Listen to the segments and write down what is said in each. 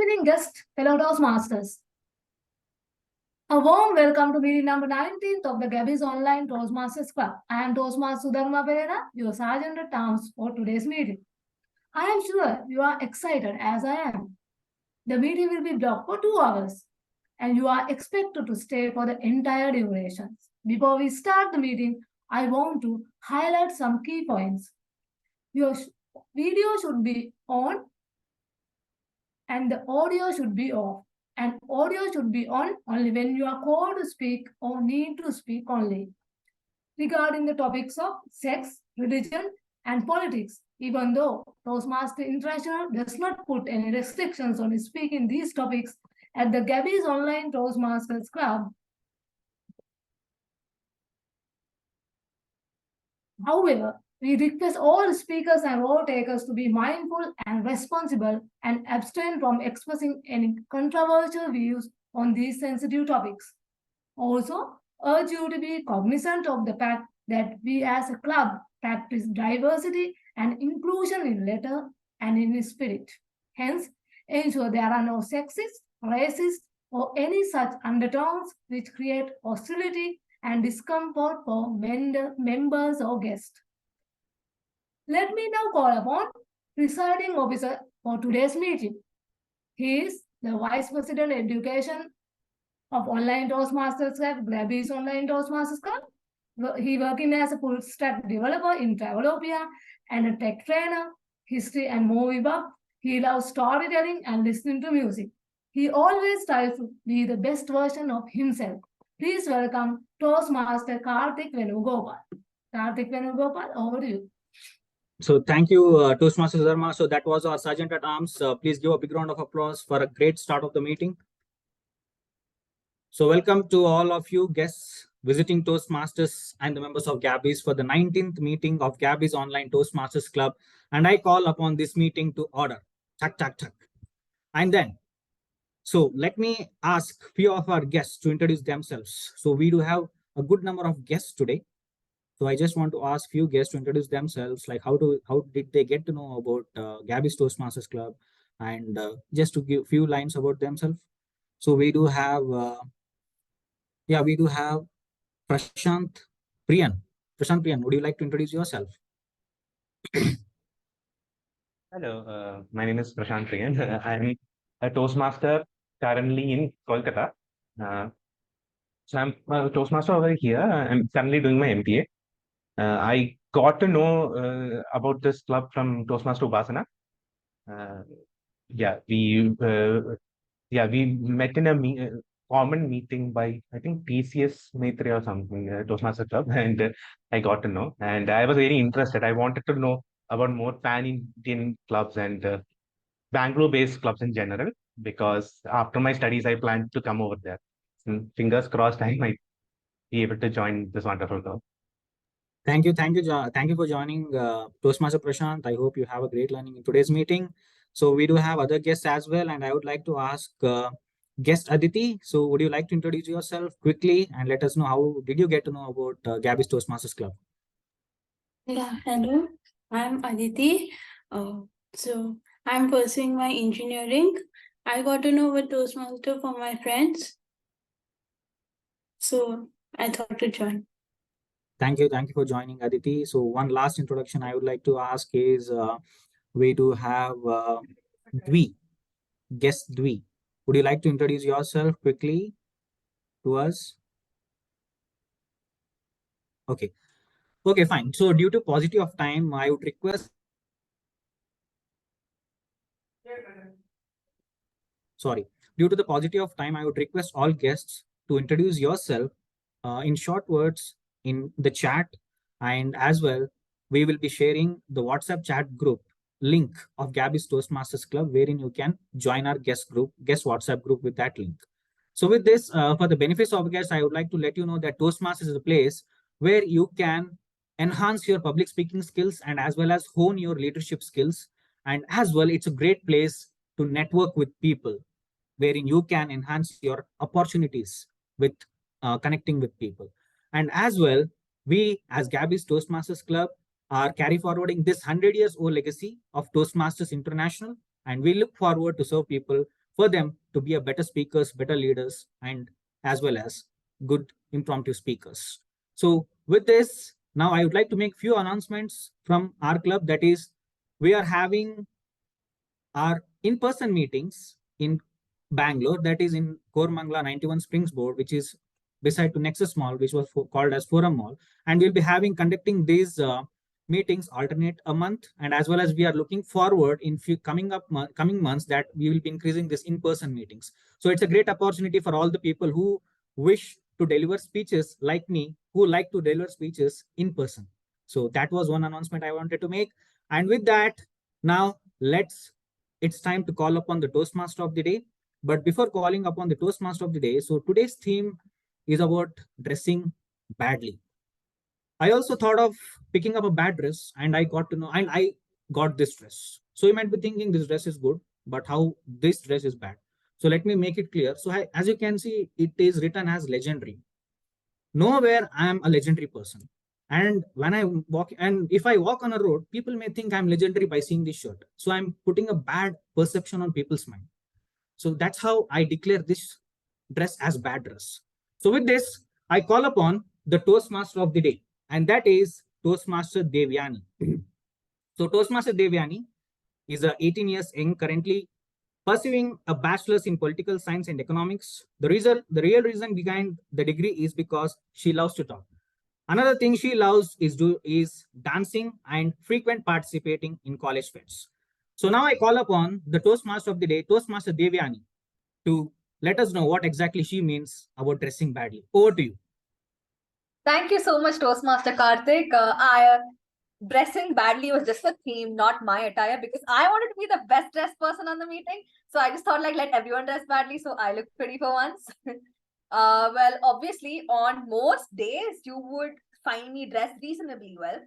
evening, guest, fellow Toastmasters. A warm welcome to meeting number 19th of the Gabbys Online Toastmasters Club. I am Toastmaster Sudharma Perrera, your Sergeant at Arms for today's meeting. I am sure you are excited as I am. The meeting will be blocked for 2 hours and you are expected to stay for the entire duration. Before we start the meeting, I want to highlight some key points. Your video should be on and the audio should be off. And audio should be on only when you are called to speak or need to speak only. Regarding the topics of sex, religion, and politics, even though Toastmaster International does not put any restrictions on speaking these topics at the Gabbys Online Toastmasters Club. However, we request all speakers and role takers to be mindful and responsible and abstain from expressing any controversial views on these sensitive topics. Also, urge you to be cognizant of the fact that we as a club practice diversity and inclusion in letter and in spirit. Hence, ensure there are no sexist, racist, or any such undertones which create hostility and discomfort for members or guests. Let me now call upon presiding officer for today's meeting. He is the Vice President Education of Online Toastmasters Club, Gabbys Online Toastmasters Club. He working as a full stack developer in Travelopia and a tech trainer, history and movie buff. He loves storytelling and listening to music. He always tries to be the best version of himself. Please welcome Toastmaster Karthik Venugopal. Karthik Venugopal, over to you. So thank you, Toastmaster Sudharma. So that was our Sergeant at Arms. Please give a big round of applause for a great start of the meeting. So welcome to all of you guests visiting Toastmasters and the members of Gabbys for the 19th meeting of Gabbys Online Toastmasters Club. And I call upon this meeting to order. Tuck, tuck, tuck. And then, so let me ask few of our guests to introduce themselves. So we do have a good number of guests today. So I just want to ask few guests to introduce themselves, like how did they get to know about Gabbys Toastmasters Club, and just to give few lines about themselves. So we do have, Prashant Priyan. Prashant Priyan, would you like to introduce yourself? Hello, my name is Prashant Priyan. I'm a Toastmaster currently in Kolkata. So I'm a Toastmaster over here. I'm currently doing my MBA. I got to know about this club from Toastmaster Upasana. We met in a common meeting by, I think, TCS Maitre or something, Toastmaster Club, and I got to know. And I was very interested. I wanted to know about more pan-Indian clubs and Bangalore-based clubs in general, because after my studies, I planned to come over there. And fingers crossed, I might be able to join this wonderful club. Thank you for joining Toastmaster Prashant. I hope you have a great learning in today's meeting. So we do have other guests as well, and I would like to ask guest Aditi. So would you like to introduce yourself quickly and let us know how did you get to know about Gabbys Toastmasters Club? Yeah, hello, I'm Aditi. So I'm pursuing my engineering. I got to know about Toastmaster from my friends. So I thought to join. Thank you for joining, Aditi. So one last introduction I would like to ask is we do have Dwi, guest Dwi. Would you like to introduce yourself quickly to us? Okay, fine. So due to paucity of time, I would request. Due to the paucity of time, I would request all guests to introduce yourself in short words in the chat, and as well we will be sharing the WhatsApp chat group link of Gabbys Toastmasters Club, wherein you can join our guest WhatsApp group with that link. So with this, for the benefits of guests, I would like to let you know that Toastmasters is a place where you can enhance your public speaking skills and as well as hone your leadership skills, and as well it's a great place to network with people, wherein you can enhance your opportunities with connecting with people. And as well, we as Gabbys Toastmasters Club are carry forwarding this 100 years old legacy of Toastmasters International, and we look forward to serve people for them to be a better speakers, better leaders, and as well as good impromptu speakers. So with this, now I would like to make few announcements from our club. That is, we are having our in-person meetings in Bangalore, that is in Kormangla 91 Springs Board, which is beside to Nexus Mall, which was called as Forum Mall. And we'll be conducting these meetings alternate a month. And as well as we are looking forward in coming months that we will be increasing this in-person meetings. So it's a great opportunity for all the people who wish to deliver speeches like me, who like to deliver speeches in person. So that was one announcement I wanted to make. And with that, now it's time to call upon the Toastmaster of the day. But before calling upon the Toastmaster of the day, so today's theme is about dressing badly. I also thought of picking up a bad dress, and I got to know, and I got this dress. So you might be thinking this dress is good, but how this dress is bad. So let me make it clear. So as you can see, it is written as legendary. Nowhere I am a legendary person. And when I walk, and if I walk on a road, people may think I'm legendary by seeing this shirt. So I'm putting a bad perception on people's mind. So that's how I declare this dress as bad dress. So with this, I call upon the Toastmaster of the day, and that is Toastmaster Devayani. So Toastmaster Devayani is a 18 years young, currently pursuing a bachelor's in political science and economics. The real reason behind the degree is because she loves to talk. Another thing she loves is dancing and frequent participating in college fets. So now I call upon the Toastmaster of the day, Toastmaster Devayani, to let us know what exactly she means about dressing badly. Over to you. Thank you so much, Toastmaster Karthik. Dressing badly was just a theme, not my attire, because I wanted to be the best dressed person on the meeting. So I just thought, like, let everyone dress badly so I look pretty for once. Well, obviously, on most days, you would find me dressed reasonably well.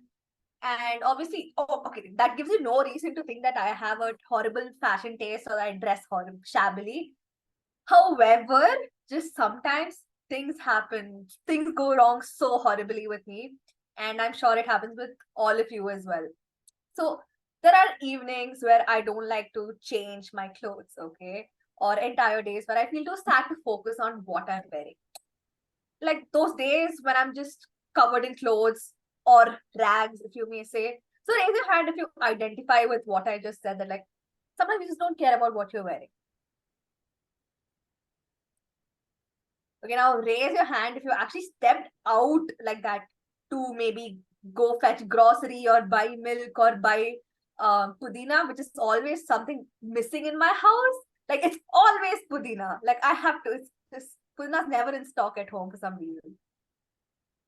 And obviously, okay, that gives you no reason to think that I have a horrible fashion taste or I dress horrible, shabbily. However, just sometimes things happen, things go wrong so horribly with me. And I'm sure it happens with all of you as well. So there are evenings where I don't like to change my clothes, okay? Or entire days where I feel too sad to focus on what I'm wearing. Like those days when I'm just covered in clothes or rags, if you may say. So raise your hand if you identify with what I just said, that like sometimes you just don't care about what you're wearing. Okay, now raise your hand if you actually stepped out like that to maybe go fetch grocery or buy milk or buy pudina, which is always something missing in my house. Like it's always pudina. Like I have to, it's just pudina's never in stock at home for some reason.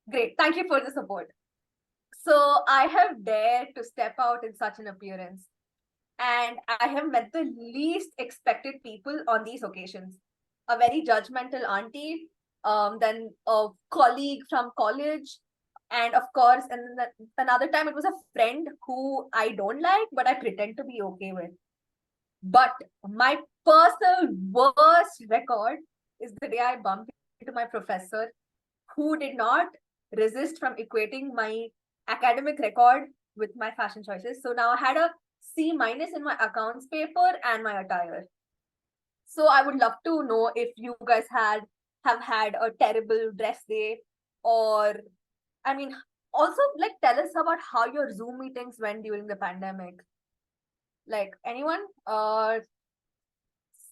Great, thank you for the support. So I have dared to step out in such an appearance, and I have met the least expected people on these occasions. A very judgmental auntie, then a colleague from college, and of course, and another time it was a friend who I don't like, but I pretend to be okay with. But my personal worst record is the day I bumped into my professor, who did not resist from equating my academic record with my fashion choices. So now I had a C- in my accounts paper and my attire. So I would love to know if you guys have had a terrible dress day, or I mean, also like tell us about how your Zoom meetings went during the pandemic. Like anyone?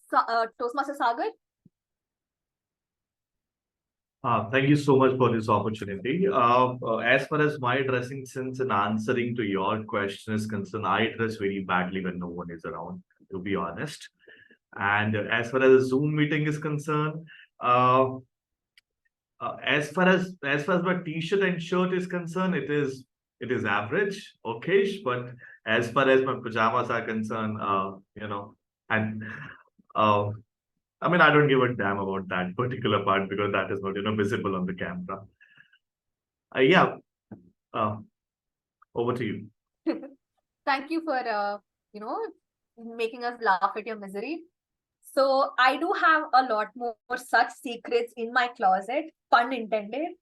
Toastmaster Sagar? Thank you so much for this opportunity. As far as my dressing sense and answering to your question is concerned, I dress very badly when no one is around, to be honest. And as far as a Zoom meeting is concerned, as far as my t-shirt and shirt is concerned, it is average, okayish. But as far as my pajamas are concerned, and I mean, I don't give a damn about that particular part because that is not, visible on the camera. Yeah. Over to you. Thank you for, making us laugh at your misery. So I do have a lot more such secrets in my closet, pun intended.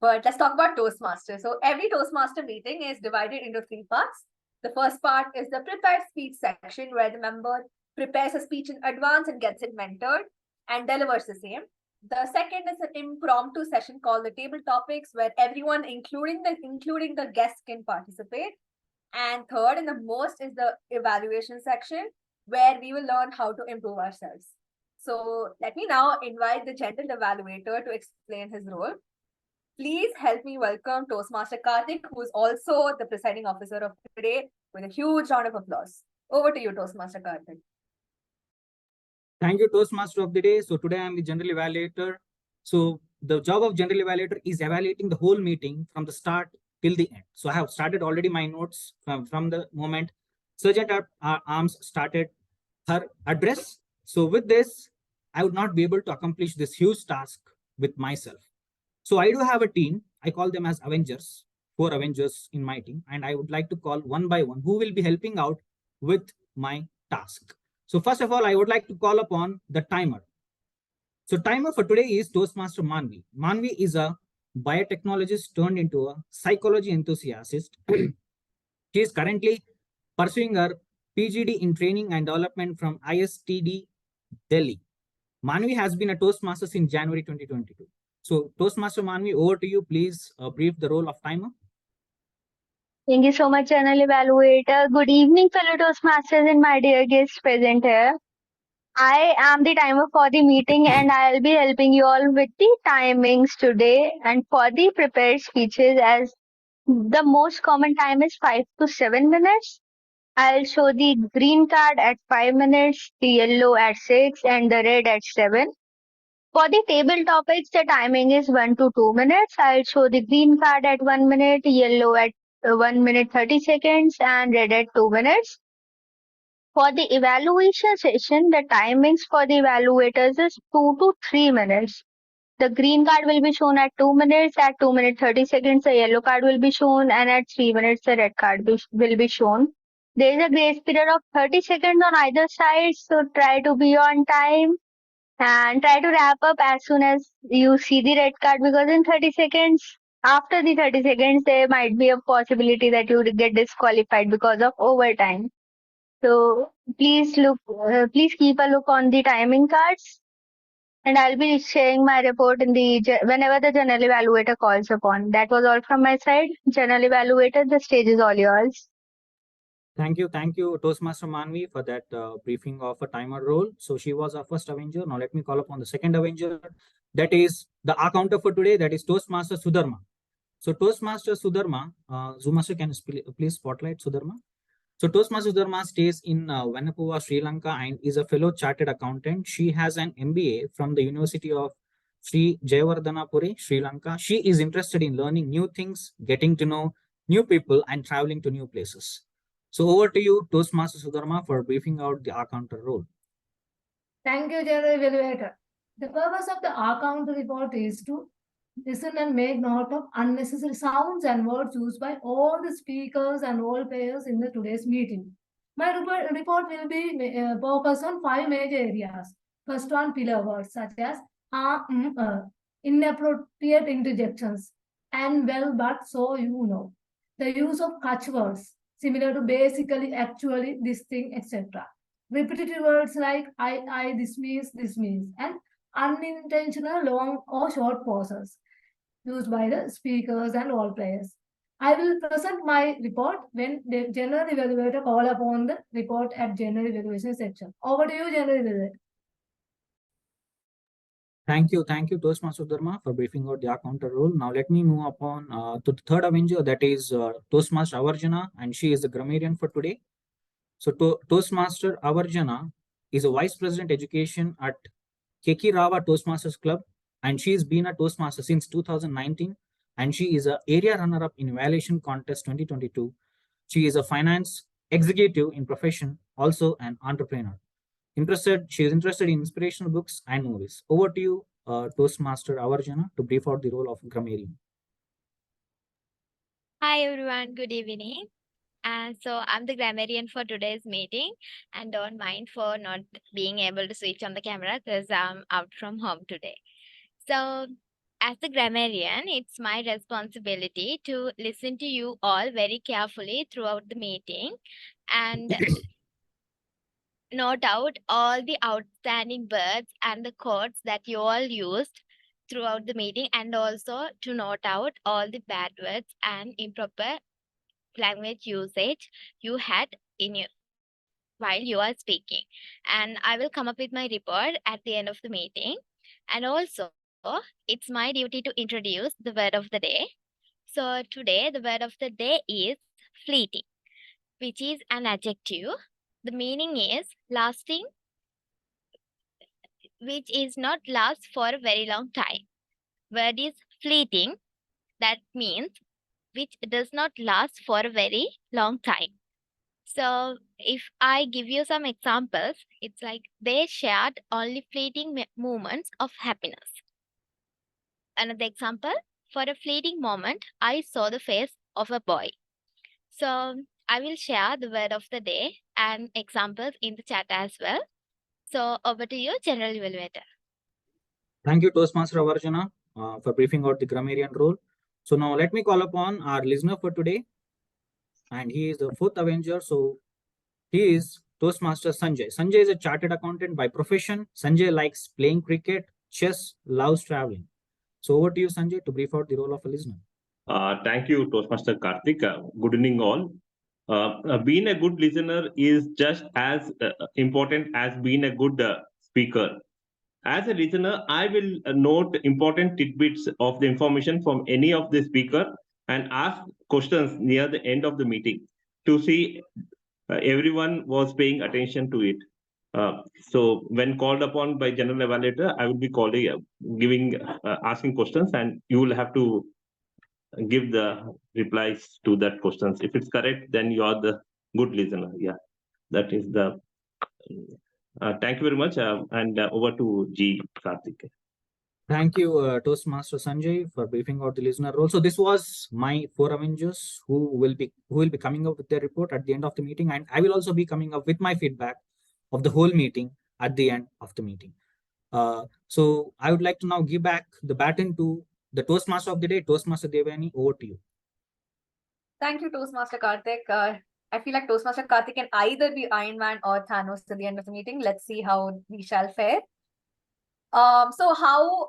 But let's talk about Toastmaster. So every Toastmaster meeting is divided into 3 parts. The first part is the prepared speech section, where the member prepares a speech in advance and gets it mentored and delivers the same. The second is an impromptu session called the table topics, where everyone, including the guests, can participate. And third and the most is the evaluation section, where we will learn how to improve ourselves. So let me now invite the gentle evaluator to explain his role. Please help me welcome Toastmaster Karthik, who is also the presiding officer of today, with a huge round of applause. Over to you, Toastmaster Karthik. Thank you, Toastmaster of the day. So today I'm the general evaluator. So the job of general evaluator is evaluating the whole meeting from the start till the end. So I have started already my notes from the moment Sergeant Arms started her address. So with this, I would not be able to accomplish this huge task with myself. So I do have a team. I call them as Avengers, 4 Avengers in my team. And I would like to call one by one who will be helping out with my task. So first of all, I would like to call upon the timer. So timer for today is Toastmaster Maanvi. Maanvi is a biotechnologist turned into a psychology enthusiast. She is currently pursuing her PGD in training and development from ISTD Delhi. Maanvi has been a Toastmaster since January 2022. So Toastmaster Maanvi, over to you. Please brief the role of timer. Thank you so much, Channel Evaluator. Good evening, fellow Toastmasters and my dear guests present here. I am the timer for the meeting and I'll be helping you all with the timings today. And for the prepared speeches, as the most common time is 5 to 7 minutes, I'll show the green card at 5 minutes, the yellow at 6, and the red at 7. For the table topics, the timing is 1 to 2 minutes. I'll show the green card at 1 minute, yellow at 1 minute 30 seconds, and red at 2 minutes. For the evaluation session, the timings for the evaluators is 2 to 3 minutes. The green card will be shown at 2 minutes, at 2 minutes 30 seconds, the yellow card will be shown, and at 3 minutes, the red card will be shown. There is a grace period of 30 seconds on either side, so try to be on time. And try to wrap up as soon as you see the red card, because in 30 seconds, after the 30 seconds, there might be a possibility that you would get disqualified because of overtime. So please keep a look on the timing cards. And I'll be sharing my report in whenever the general evaluator calls upon. That was all from my side. General evaluator, the stage is all yours. Thank you, Toastmaster Maanvi, for that briefing of a timer role. So she was our first Avenger. Now let me call upon the second Avenger. That is the counter for today. That is Toastmaster Sudharma. So Toastmaster Sudharma, Zoom Master, can you please spotlight Sudharma? So Toastmaster Sudharma stays in Venapuva, Sri Lanka, and is a fellow chartered accountant. She has an MBA from the University of Sri Jayawardhanapuri, Sri Lanka. She is interested in learning new things, getting to know new people, and traveling to new places. So over to you, Toastmaster Sudharma, for briefing out the counter role. Thank you, General Evaluator. The purpose of the counter report is to listen and make note of unnecessary sounds and words used by all the speakers and all players in the today's meeting. My report will be focused on 5 major areas. First one, pillar words such as inappropriate interjections, and well, but, so, you know. The use of catch words, similar to basically, actually, this thing, etc. Repetitive words like I, this means, and unintentional long or short pauses used by the speakers and all players. I will present my report when the general evaluator call upon the report at general evaluation section. Over to you, general evaluator. Thank you, Toastmaster Sudharma, for briefing out the counter role. Now let me move upon to the third Avenger, that is Toastmaster Avarjana, and she is the Grammarian for today. So Toastmaster Avarjana is a Vice President Education at Keki Rava Toastmasters Club, and she has been a Toastmaster since 2019, and she is an area runner-up in Evaluation Contest 2022. She is a finance executive in profession, also an entrepreneur. She is interested in inspirational books and movies. Over to you, Toastmaster Avarjana, to brief out the role of Grammarian. Hi everyone, good evening. So I'm the grammarian for today's meeting, and don't mind for not being able to switch on the camera because I'm out from home today. So as the grammarian, it's my responsibility to listen to you all very carefully throughout the meeting and note out all the outstanding words and the quotes that you all used throughout the meeting, and also to note out all the bad words and improper language usage you had in you while you are speaking. And I will come up with my report at the end of the meeting. And also, it's my duty to introduce the word of the day. So today, the word of the day is fleeting, which is an adjective. The meaning is lasting, which is not last for a very long time. Word is fleeting, that means which does not last for a very long time. So if I give you some examples, it's like they shared only fleeting moments of happiness. Another example, for a fleeting moment, I saw the face of a boy. So I will share the word of the day and examples in the chat as well. So over to you, General Evaluator. Thank you, Toastmaster Avarjana, for briefing out the grammarian role. So now let me call upon our listener for today. And he is the fourth Avenger. So he is Toastmaster Sanjay. Sanjay is a chartered accountant by profession. Sanjay likes playing cricket, chess, loves traveling. So over to you, Sanjay, to brief out the role of a listener. Thank you, Toastmaster Karthik. Good evening, all. Being a good listener is just as important as being a good speaker. As a listener, I will note important tidbits of the information from any of the speaker and ask questions near the end of the meeting to see everyone was paying attention to it. So when called upon by General Evaluator, I will be calling, asking questions, and you will have to give the replies to that questions. If it's correct, then you are the good listener. Yeah, that is the. Thank you very much, and over to G. Karthik. Thank you, Toastmaster Sanjay, for briefing out the listener role. So this was my four Avengers who will be coming up with their report at the end of the meeting, and I will also be coming up with my feedback of the whole meeting at the end of the meeting. So I would like to now give back the baton to the Toastmaster of the day, Toastmaster Devayani. Over to you. Thank you, Toastmaster Karthik. I feel like Toastmaster Karthik can either be Iron Man or Thanos at the end of the meeting. Let's see how we shall fare. So how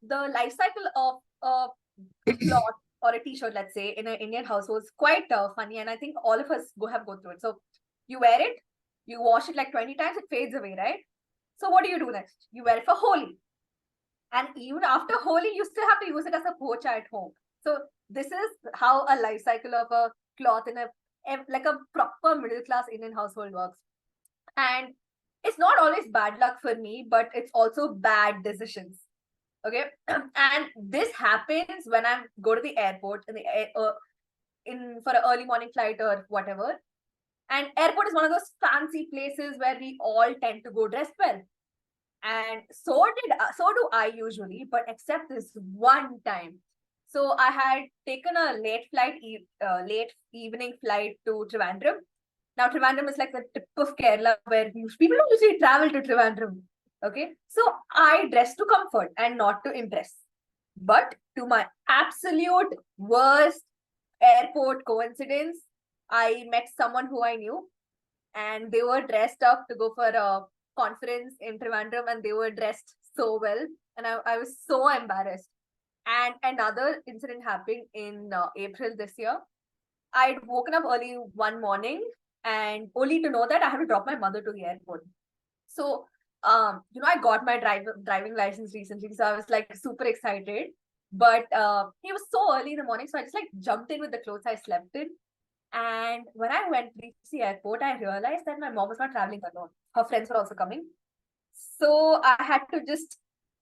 the life cycle of a cloth or a t-shirt, let's say, in an Indian household is quite funny, and I think all of us have go through it. So you wear it, you wash it like 20 times, it fades away, right? So what do you do next? You wear it for Holi. And even after Holi, you still have to use it as a pocha at home. So this is how a life cycle of a cloth in a like a proper middle class Indian household works. And it's not always bad luck for me, but it's also bad decisions. Okay, and this happens when I go to the airport in for an early morning flight or whatever. And airport is one of those fancy places where we all tend to go dressed well. And so do I usually, but except this one time. So I had taken a late evening flight to Trivandrum. Now Trivandrum is like the tip of Kerala where people don't usually travel to Trivandrum. Okay, so I dressed to comfort and not to impress. But to my absolute worst airport coincidence, I met someone who I knew, and they were dressed up to go for a conference in Trivandrum, and they were dressed so well, and I was so embarrassed. And another incident happened in April this year. I'd woken up early one morning, and only to know that I had to drop my mother to the airport. So, I got my driving license recently, so I was like super excited. But it was so early in the morning, so I just like jumped in with the clothes I slept in. And when I went to the airport, I realized that my mom was not traveling alone. Her friends were also coming. So I had to just,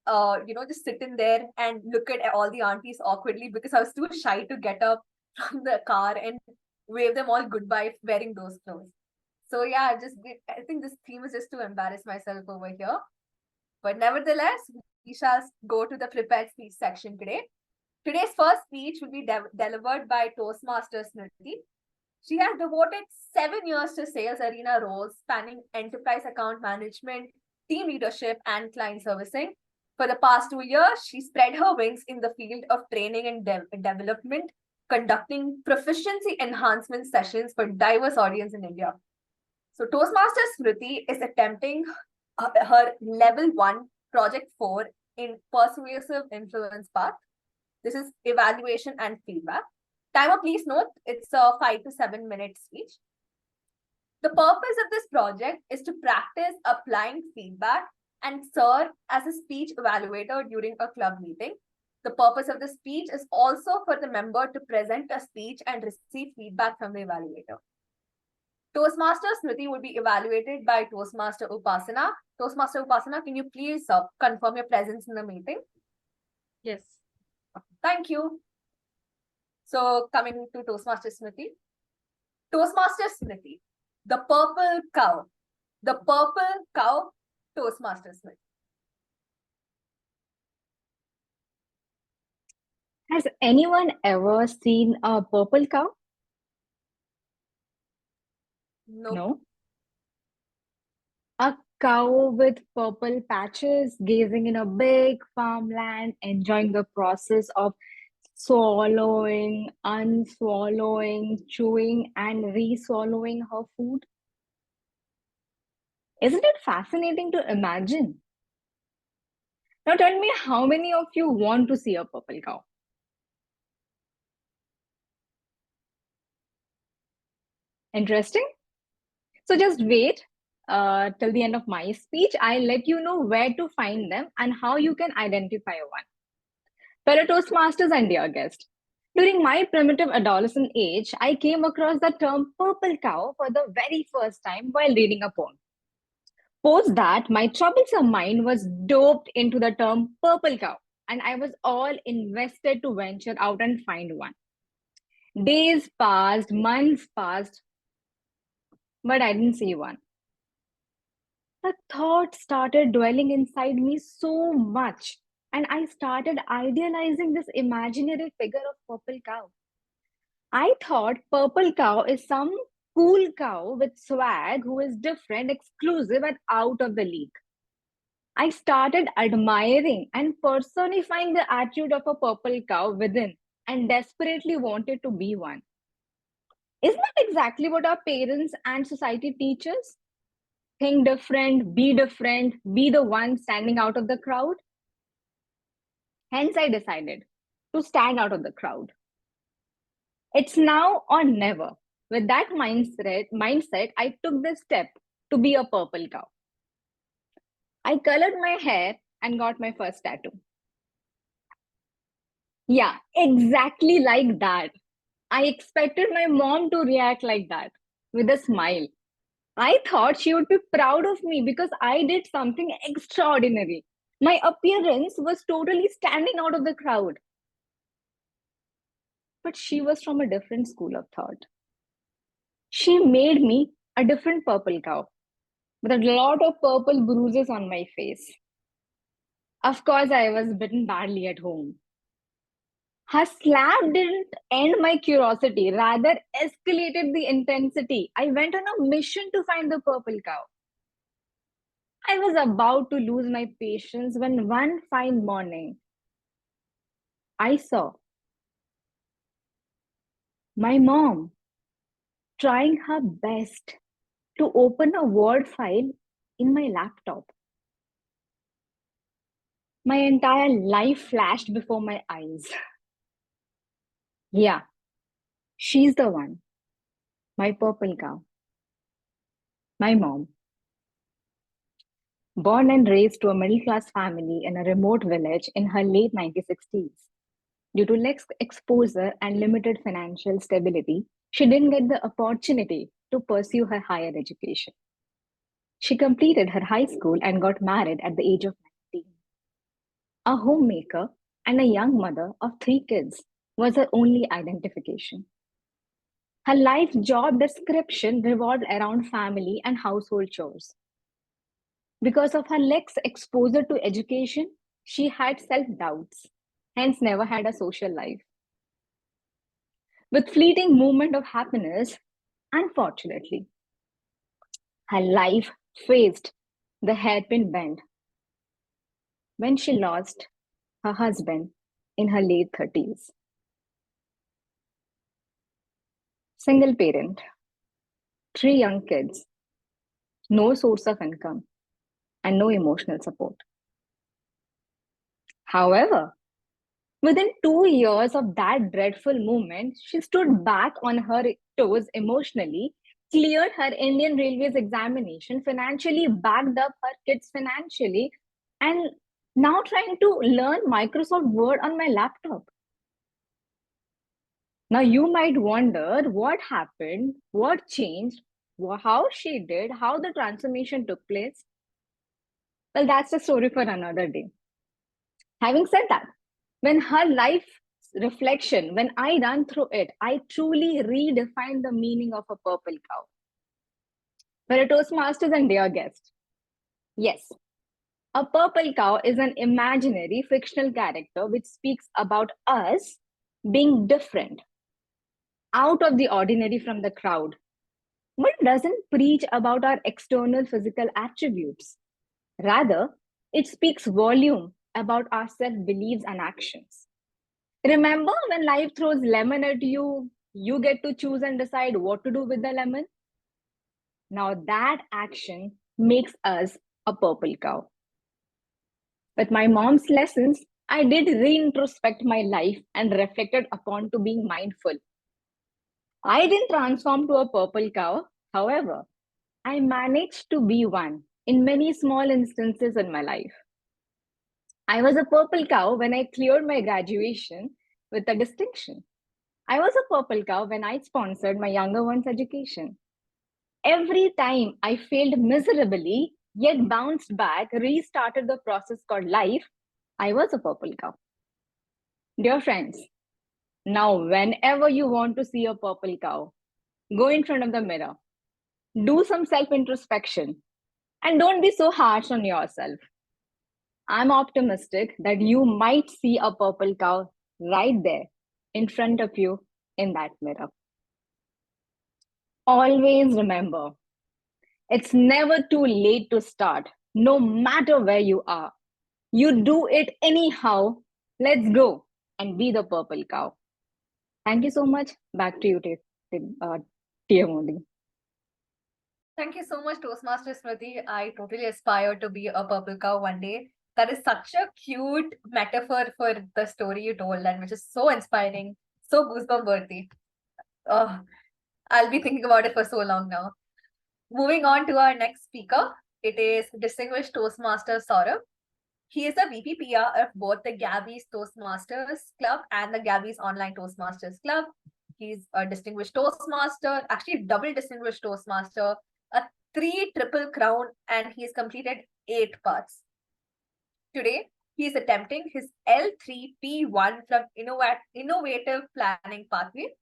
just sit in there and look at all the aunties awkwardly because I was too shy to get up from the car and wave them all goodbye wearing those clothes. So yeah, I think this theme is just to embarrass myself over here. But nevertheless, we shall go to the prepared speech section today. Today's first speech will be delivered by Toastmasters Smruti. She has devoted 7 years to sales arena roles spanning enterprise account management, team leadership, and client servicing. For the past 2 years, she spread her wings in the field of training and development, conducting proficiency enhancement sessions for diverse audience in India. So Toastmasters Smruti is attempting her level 1 project 4 in persuasive influence path. This is evaluation and feedback. Timer, please note, it's a 5 to 7 minute speech. The purpose of this project is to practice applying feedback and serve as a speech evaluator during a club meeting. The purpose of the speech is also for the member to present a speech and receive feedback from the evaluator. Toastmaster Smruti will be evaluated by Toastmaster Upasana. Toastmaster Upasana, can you please confirm your presence in the meeting? Yes. Thank you. So coming to Toastmaster Smruti. Toastmaster Smruti, the purple cow. The purple cow, Toastmaster Smruti. Has anyone ever seen a purple cow? Nope. No. A cow with purple patches gazing in a big farmland, enjoying the process of swallowing, unswallowing, chewing, and re-swallowing her food. Isn't it fascinating to imagine? Now tell me, how many of you want to see a purple cow? Interesting? So just wait till the end of my speech. I'll let you know where to find them and how you can identify one. Fellow Toastmasters and dear guest, during my primitive adolescent age, I came across the term purple cow for the very first time while reading a poem. Post that, my troublesome mind was doped into the term purple cow, and I was all invested to venture out and find one. Days passed, months passed, but I didn't see one. The thought started dwelling inside me so much, and I started idealizing this imaginary figure of purple cow. I thought purple cow is some cool cow with swag who is different, exclusive, and out of the league. I started admiring and personifying the attitude of a purple cow within and desperately wanted to be one. Isn't that exactly what our parents and society teach us? Think different, be the one standing out of the crowd. Hence, I decided to stand out of the crowd. It's now or never. With that mindset, I took the step to be a purple cow. I colored my hair and got my first tattoo. Yeah, exactly like that. I expected my mom to react like that, with a smile. I thought she would be proud of me because I did something extraordinary. My appearance was totally standing out of the crowd. But she was from a different school of thought. She made me a different purple cow with a lot of purple bruises on my face. Of course, I was bitten badly at home. Her slap didn't end my curiosity, rather escalated the intensity. I went on a mission to find the purple cow. I was about to lose my patience when one fine morning, I saw my mom trying her best to open a Word file in my laptop. My entire life flashed before my eyes. Yeah, she's the one. My purple cow. My mom. Born and raised to a middle-class family in a remote village in her late 1960s. Due to less exposure and limited financial stability, she didn't get the opportunity to pursue her higher education. She completed her high school and got married at the age of 19. A homemaker and a young mother of 3 kids was her only identification. Her life job description revolved around family and household chores. Because of her less exposure to education, she had self-doubts, hence never had a social life. With fleeting moment of happiness, unfortunately, her life faced the hairpin bend when she lost her husband in her late 30s. Single parent, 3 young kids, no source of income, and no emotional support. However, within 2 years of that dreadful moment, she stood back on her toes emotionally, cleared her Indian Railways examination, financially backed up her kids financially, and now trying to learn Microsoft Word on my laptop. Now, you might wonder what happened, what changed, how she did, how the transformation took place. Well, that's a story for another day. Having said that, when her life reflection, when I run through it, I truly redefine the meaning of a purple cow. For a Toastmasters and dear guest, yes, a purple cow is an imaginary fictional character which speaks about us being different, out of the ordinary from the crowd, but doesn't preach about our external physical attributes. Rather, it speaks volume about our self-beliefs and actions. Remember when life throws lemon at you, you get to choose and decide what to do with the lemon? Now that action makes us a purple cow. With my mom's lessons, I did reintrospect my life and reflected upon to being mindful. I didn't transform to a purple cow. However, I managed to be one in many small instances in my life. I was a purple cow when I cleared my graduation with a distinction. I was a purple cow when I sponsored my younger one's education. Every time I failed miserably, yet bounced back, restarted the process called life, I was a purple cow. Dear friends, now whenever you want to see a purple cow, go in front of the mirror, do some self-introspection, and don't be so harsh on yourself. I'm optimistic that you might see a purple cow right there in front of you in that mirror. Always remember, it's never too late to start, no matter where you are. You do it anyhow. Let's go and be the purple cow. Thank you so much. Back to you, TMOD. Thank you so much, Toastmaster Smruti. I totally aspire to be a purple cow one day. That is such a cute metaphor for the story you told, and which is so inspiring, so goosebump worthy. I'll be thinking about it for so long now. Moving on to our next speaker, it is distinguished Toastmaster Saurabh. He is the VP PR of both the Gabbys Toastmasters Club and the Gabbys Online Toastmasters Club. He's a distinguished Toastmaster, actually double distinguished Toastmaster, a 3 triple crown, and he's completed 8 parts. Today, he is attempting his L3P1 from Innovative Planning Pathway.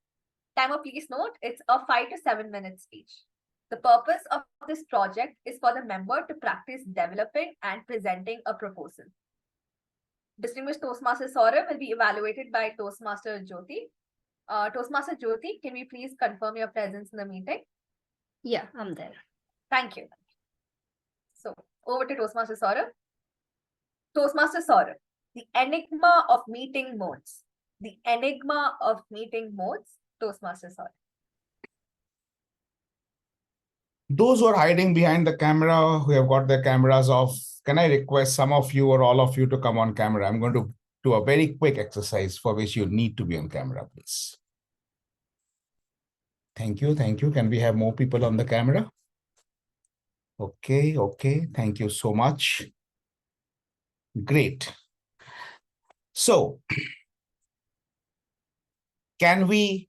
Timer, please note, it's a 5 to 7 minute speech. The purpose of this project is for the member to practice developing and presenting a proposal. Distinguished Toastmaster Saurabh will be evaluated by Toastmaster Jyoti. Toastmaster Jyoti, can we please confirm your presence in the meeting? Yeah, I'm there. Thank you. So, over to Toastmaster Saurabh. Toastmaster Saurabh, the enigma of meeting modes. The enigma of meeting modes. Toastmaster Saurabh. Those who are hiding behind the camera, who have got their cameras off, can I request some of you or all of you to come on camera? I'm going to do a very quick exercise for which you need to be on camera, please. Thank you. Thank you. Can we have more people on the camera? Okay. Okay. Thank you so much. Great. So, can we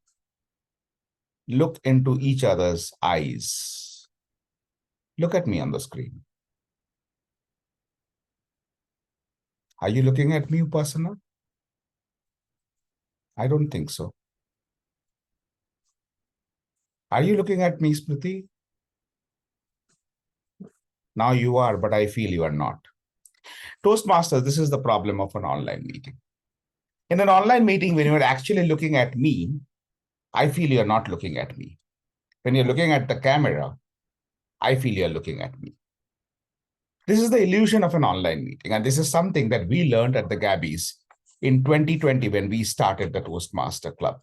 look into each other's eyes? Look at me on the screen. Are you looking at me, Upasana? I don't think so. Are you looking at me, Smruti? Now you are, but I feel you are not. Toastmasters, this is the problem of an online meeting. In an online meeting, when you're actually looking at me, I feel you're not looking at me. When you're looking at the camera, I feel you're looking at me. This is the illusion of an online meeting. And this is something that we learned at the Gabbys in 2020 when we started the Toastmaster Club.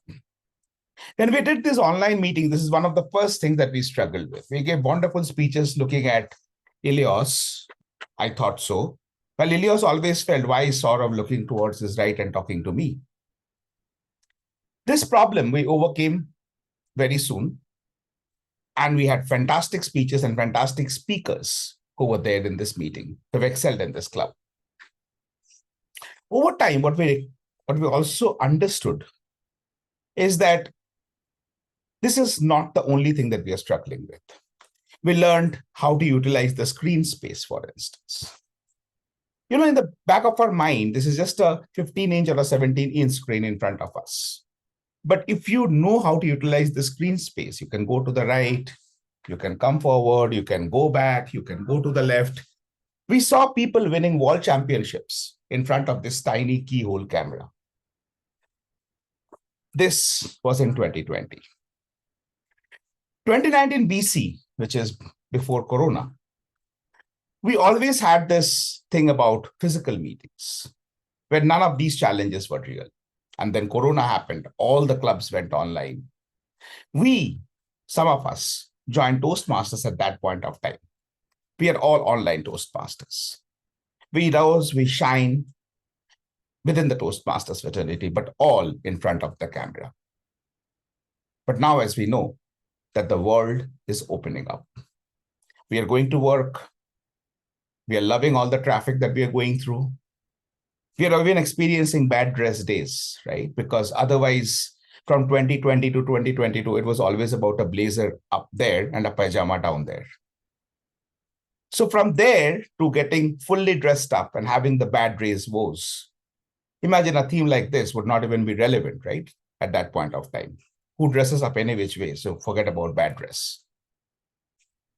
When we did this online meeting, this is one of the first things that we struggled with. We gave wonderful speeches looking at Ilios. I thought so. Well, Ilios always felt, why is Saurav looking towards his right and talking to me? This problem we overcame very soon. And we had fantastic speeches and fantastic speakers who were there in this meeting, who have excelled in this club. Over time, what we also understood is that this is not the only thing that we are struggling with. We learned how to utilize the screen space, for instance. You know, in the back of our mind, this is just a 15-inch or a 17-inch screen in front of us. But if you know how to utilize the screen space, you can go to the right, you can come forward, you can go back, you can go to the left. We saw people winning world championships in front of this tiny keyhole camera. This was in 2020. 2019 BC, which is before Corona, we always had this thing about physical meetings where none of these challenges were real. And then Corona happened. All the clubs went online. Some of us, joined Toastmasters at that point of time. We are all online Toastmasters. We rose, we shine within the Toastmasters fraternity, but all in front of the camera. But now, as we know, that the world is opening up. We are going to work. We are loving all the traffic that we are going through. We are even experiencing bad dress days, right? Because otherwise, from 2020 to 2022, it was always about a blazer up there and a pajama down there. So from there to getting fully dressed up and having the bad days woes, imagine a theme like this would not even be relevant, right? At that point of time. Who dresses up any which way? So forget about bad dress.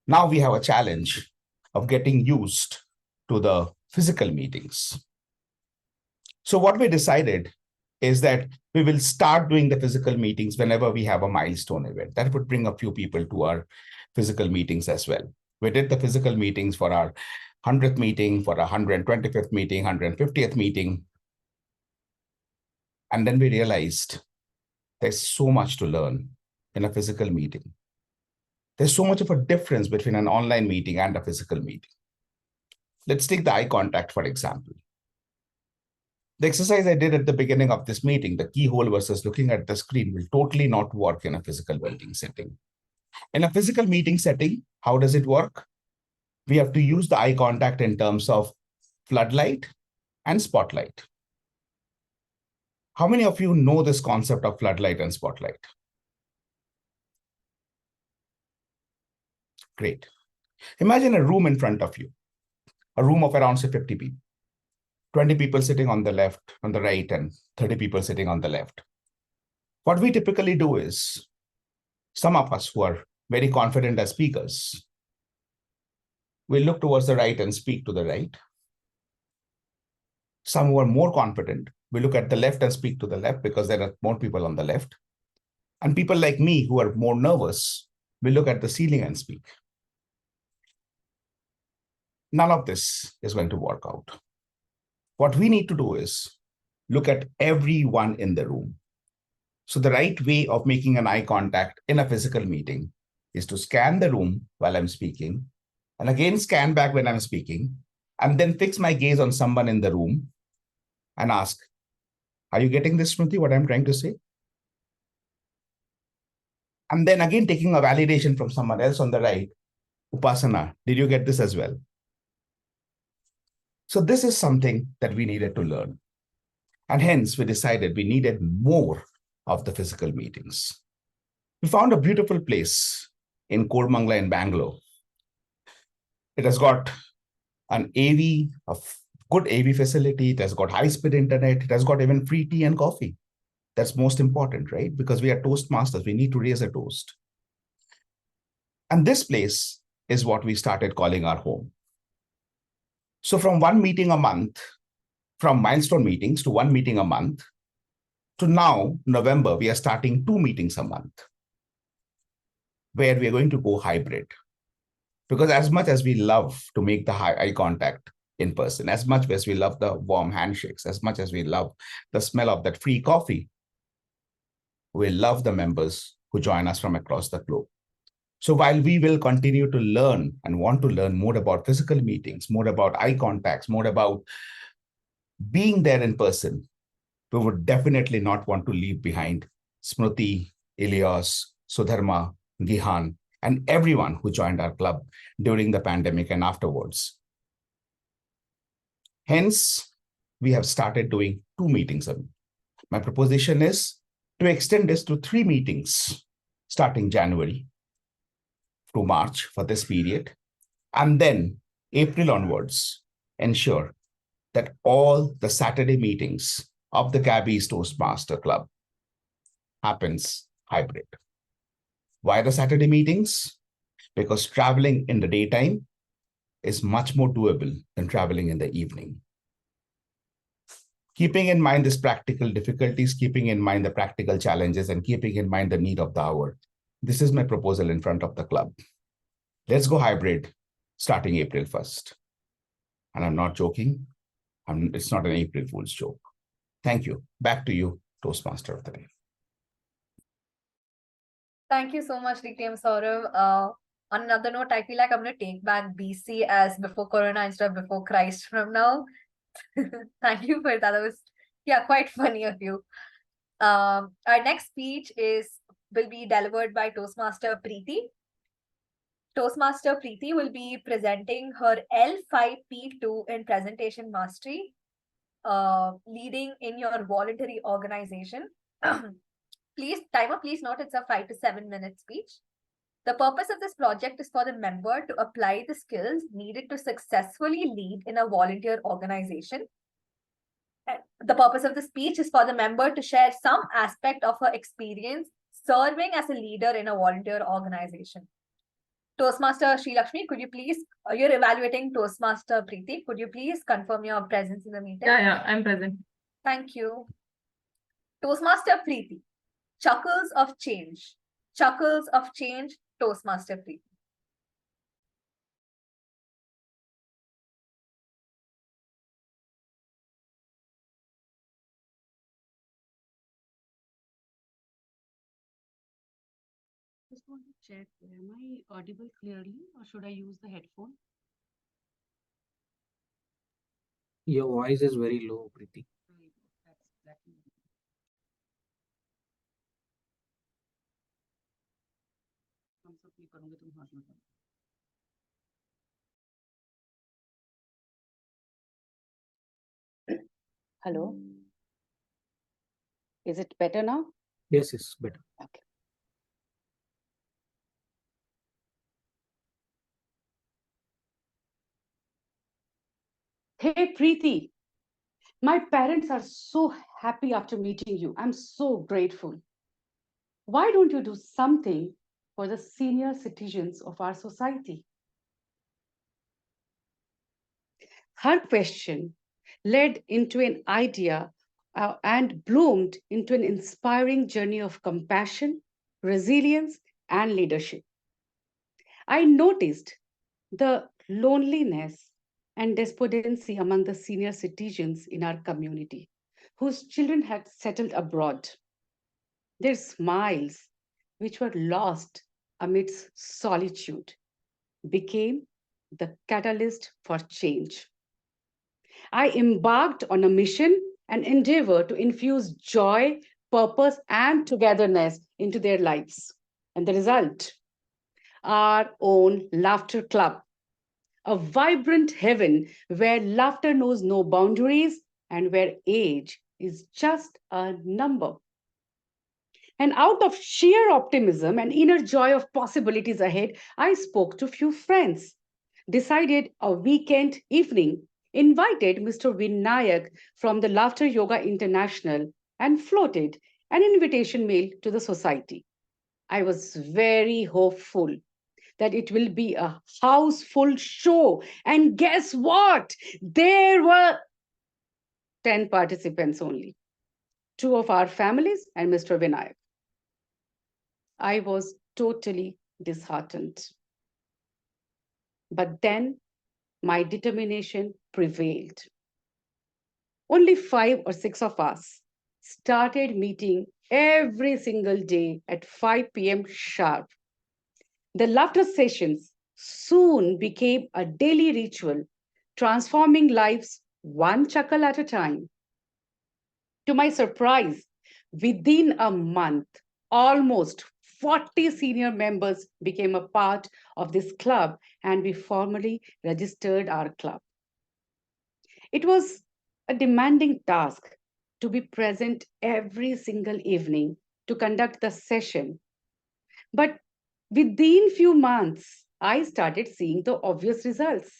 Now we have a challenge of getting used to the physical meetings. So what we decided is that we will start doing the physical meetings whenever we have a milestone event. That would bring a few people to our physical meetings as well. We did the physical meetings for our 100th meeting, for our 125th meeting, 150th meeting. And then we realized there's so much to learn in a physical meeting. There's so much of a difference between an online meeting and a physical meeting. Let's take the eye contact, for example. The exercise I did at the beginning of this meeting, the keyhole versus looking at the screen, will totally not work in a physical meeting setting. In a physical meeting setting, how does it work? We have to use the eye contact in terms of floodlight and spotlight. How many of you know this concept of floodlight and spotlight? Great. Imagine a room in front of you, a room of around, say, 50 people. 20 people sitting on the left, on the right, and 30 people sitting on the left. What we typically do is, some of us who are very confident as speakers, we look towards the right and speak to the right. Some who are more confident, we look at the left and speak to the left because there are more people on the left. And people like me who are more nervous, we look at the ceiling and speak. None of this is going to work out. What we need to do is look at everyone in the room. So the right way of making an eye contact in a physical meeting is to scan the room while I'm speaking, and again scan back when I'm speaking, and then fix my gaze on someone in the room and ask, are you getting this, Smruti, what I'm trying to say? And then again taking a validation from someone else on the right, Upasana, did you get this as well? So this is something that we needed to learn. And hence we decided we needed more of the physical meetings. We found a beautiful place in Kodmangla in Bangalore. It has got an AV, a good AV facility. It has got high-speed internet. It has got even free tea and coffee. That's most important, right? Because we are Toastmasters. We need to raise a toast. And this place is what we started calling our home. So from one meeting a month, from milestone meetings to one meeting a month, to now, November, we are starting 2 meetings a month, where we are going to go hybrid. Because as much as we love to make the eye contact in person, as much as we love the warm handshakes, as much as we love the smell of that free coffee, We love the members who join us from across the globe. So while we will continue to learn and want to learn more about physical meetings, more about eye contacts, more about being there in person, we would definitely not want to leave behind Smruti, Ilyas, Sudharma, Gihan, and everyone who joined our club during the pandemic and afterwards. Hence, we have started doing 2 meetings a week. My proposition is to extend this to 3 meetings starting January to March for this period, and then April onwards, ensure that all the Saturday meetings of the Gabbys Toastmaster Club happens hybrid. Why the Saturday meetings? Because traveling in the daytime is much more doable than traveling in the evening. Keeping in mind these practical difficulties, keeping in mind the practical challenges, and keeping in mind the need of the hour, this is my proposal in front of the club. Let's go hybrid starting April 1st. And I'm not joking. It's not an April Fool's joke. Thank you. Back to you, Toastmaster of the Day. Thank you so much, DTM Saurav. On another note, I feel like I'm going to take back BC as before Corona instead of before Christ from now. Thank you for that. That was, quite funny of you. Our next speech will be delivered by Toastmaster Preeti. Toastmaster Preeti will be presenting her L5P2 in Presentation Mastery, leading in your voluntary organization. Please note it's a 5 to 7 minute speech. The purpose of this project is for the member to apply the skills needed to successfully lead in a volunteer organization. The purpose of the speech is for the member to share some aspect of her experience serving as a leader in a volunteer organization. Toastmaster Shrilakshmi, could you please, you're evaluating Toastmaster Preeti, could you please confirm your presence in the meeting? Yeah, I'm present. Thank you. Toastmaster Preeti, chuckles of change. Chuckles of change, Toastmaster Preeti. Just want to check, am I audible clearly or should I use the headphone? Your voice is very low, Preeti. Hello. Is it better now? Yes, it's better. Okay. Hey, Preeti. My parents are so happy after meeting you. I'm so grateful. Why don't you do something for the senior citizens of our society? Her question led into an idea and bloomed into an inspiring journey of compassion, resilience, and leadership. I noticed the loneliness and despondency among the senior citizens in our community whose children had settled abroad. Their smiles, which were lost amidst solitude, became the catalyst for change. I embarked on a mission and endeavor to infuse joy, purpose, and togetherness into their lives. And the result, our own Laughter Club, a vibrant heaven where laughter knows no boundaries and where age is just a number. And out of sheer optimism and inner joy of possibilities ahead, I spoke to few friends, decided a weekend evening, invited Mr. Vinayak from the Laughter Yoga International, and floated an invitation mail to the society. I was very hopeful that it will be a houseful show. And guess what? There were 10 participants only, 2 of our families and Mr. Vinayak. I was totally disheartened. But then my determination prevailed. Only 5 or 6 of us started meeting every single day at 5 p.m. sharp. The laughter sessions soon became a daily ritual, transforming lives one chuckle at a time. To my surprise, within a month, almost 40 senior members became a part of this club, and we formally registered our club. It was a demanding task to be present every single evening to conduct the session. But within few months, I started seeing the obvious results.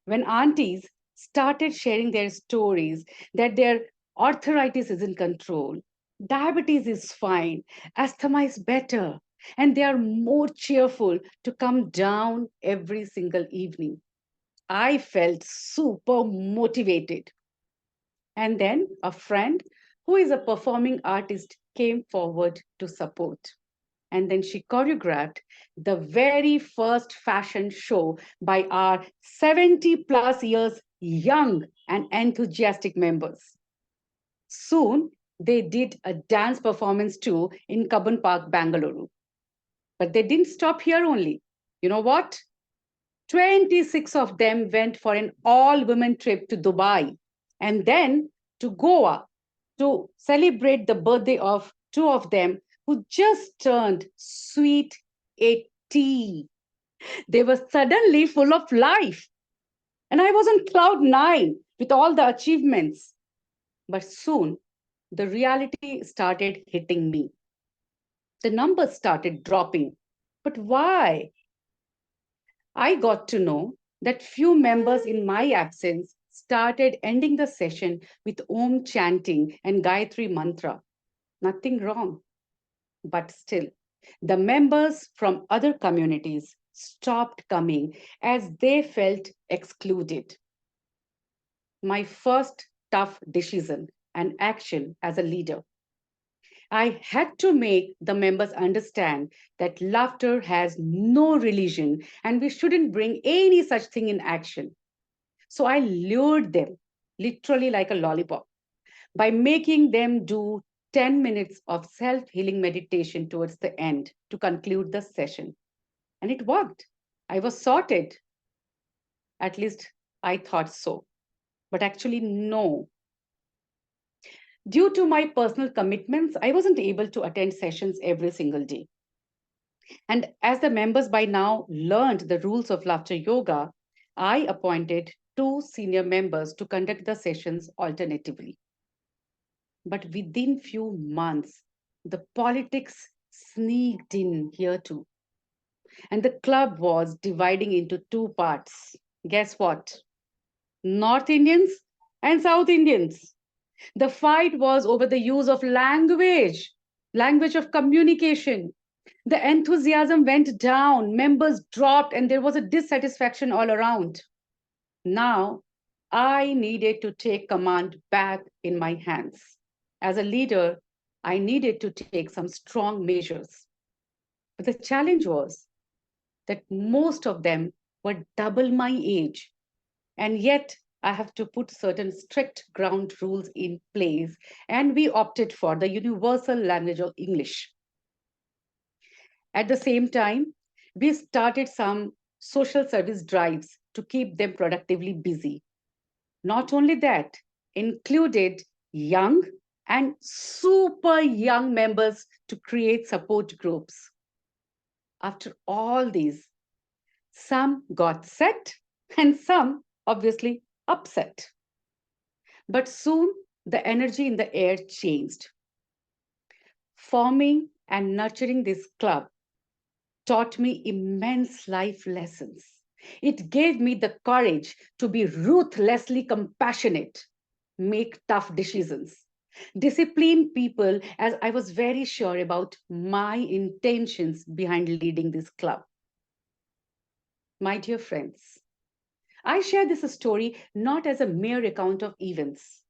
When aunties started sharing their stories that their arthritis is in control, diabetes is fine, asthma is better, and they are more cheerful to come down every single evening, I felt super motivated. And then a friend who is a performing artist came forward to support. And then she choreographed the very first fashion show by our 70 plus years young and enthusiastic members. Soon, they did a dance performance too in Cubbon Park, Bangalore. But they didn't stop here only. You know what? 26 of them went for an all-women trip to Dubai and then to Goa to celebrate the birthday of two of them who just turned sweet 80. They were suddenly full of life. And I was on cloud nine with all the achievements. But soon, the reality started hitting me. The numbers started dropping. But why? I got to know that few members in my absence started ending the session with Om chanting and Gayatri mantra. Nothing wrong. But still, the members from other communities stopped coming as they felt excluded. My first tough decision and action as a leader. I had to make the members understand that laughter has no religion and we shouldn't bring any such thing in action. So I lured them, literally like a lollipop, by making them do 10 minutes of self healing meditation towards the end to conclude the session. And it worked. I was sorted. At least I thought so. But actually, no. Due to my personal commitments, I wasn't able to attend sessions every single day. And as the members by now learned the rules of laughter yoga, I appointed 2 senior members to conduct the sessions alternatively. But within few months, the politics sneaked in here too. And the club was dividing into 2 parts. Guess what? North Indians and South Indians. The fight was over the use of language of communication. The enthusiasm went down, members dropped, and there was a dissatisfaction all around. Now, I needed to take command back in my hands. As a leader, I needed to take some strong measures. But the challenge was that most of them were double my age, and yet I have to put certain strict ground rules in place, and we opted for the universal language of English. At the same time, we started some social service drives to keep them productively busy. Not only that, included young and super young members to create support groups. After all these, some got set and some obviously upset. But soon the energy in the air changed. Forming and nurturing this club taught me immense life lessons. It gave me the courage to be ruthlessly compassionate, make tough decisions, discipline people, as I was very sure about my intentions behind leading this club. My dear friends, I share this story not as a mere account of events,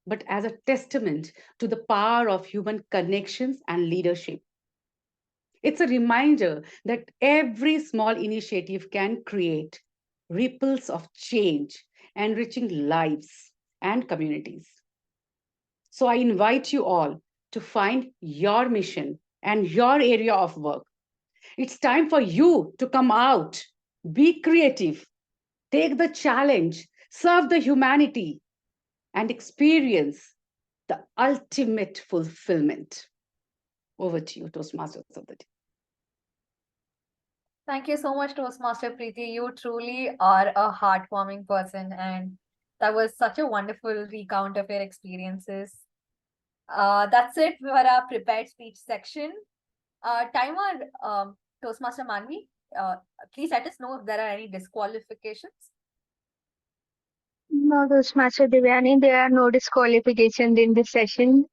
but as a testament to the power of human connections and leadership. It's a reminder that every small initiative can create ripples of change, enriching lives and communities. So I invite you all to find your mission and your area of work. It's time for you to come out, be creative, take the challenge, serve the humanity, and experience the ultimate fulfillment. Over to you, Toastmasters of the day. Thank you so much, Toastmaster Preeti. You truly are a heartwarming person, and that was such a wonderful recount of your experiences. That's it for our prepared speech section. Timer, Toastmaster Maanvi, please let us know if there are any disqualifications. No, Toastmaster Devayani, there are no disqualifications in this session.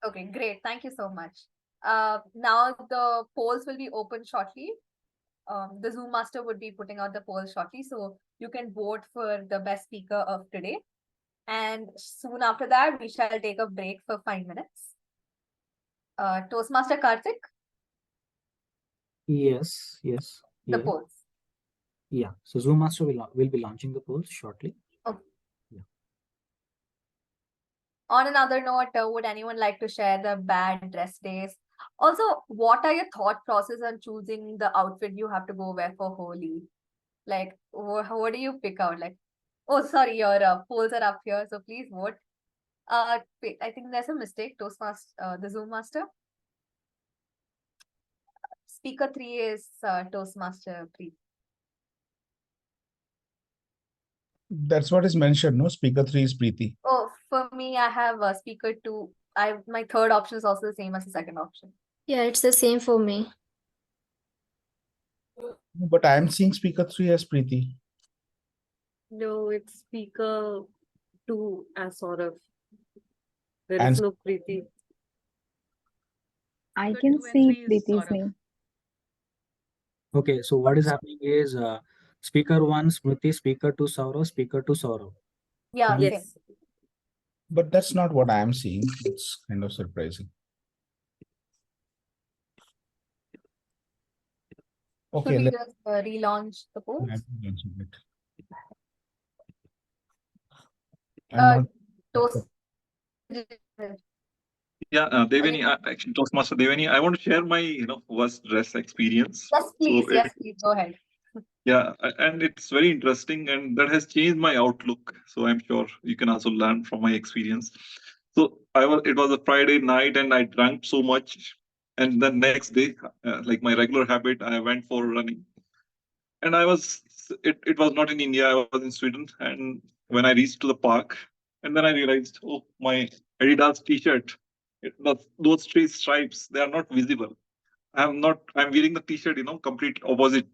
Okay, great. Thank you so much. Now the polls will be open shortly. The Zoom master would be putting out the polls shortly, so you can vote for the best speaker of today. And soon after that, we shall take a break for 5 minutes. Toastmaster Karthik? Yes. The Yeah. polls. Yeah. So Zoom Master will be launching the polls shortly. Okay. Yeah. On another note, would anyone like to share the bad dress days? Also, what are your thought process on choosing the outfit you have to go wear for Holi? Like, what do you pick out? Like, oh, sorry, your polls are up here, so please vote. Wait, I think there's a mistake. Toastmaster, the Zoom master. Speaker 3 is Toastmaster Preeti. That's what is mentioned, no? Speaker 3 is Preeti. Oh, for me, I have speaker 2. My third option is also the same as the second option. Yeah, it's the same for me. But I am seeing speaker 3 as Preeti. No, it's speaker 2 as sort of. There And is no Preeti. I can see Preeti's name. Okay, so what is happening is speaker 1 Smruti, speaker 2 Saurav, speaker 2 Saurav. Yeah, Same. yes. But that's not what I am seeing. It's kind of surprising. Okay, Should we let's just relaunch the polls? Yeah, Devayani, actually, Toastmaster Devayani, I want to share my, worst dress experience. Yes, please. So Yes, please. Go ahead. yeah, and it's very interesting, and that has changed my outlook. So I'm sure you can also learn from my experience. So it was a Friday night, and I drank so much, and the next day, like my regular habit, I went for running, and it was not in India, I was in Sweden, and when I reached to the park, and then I realized, oh, my Adidas T-shirt, those three stripes, they are not visible. I'm wearing the T-shirt, complete opposite.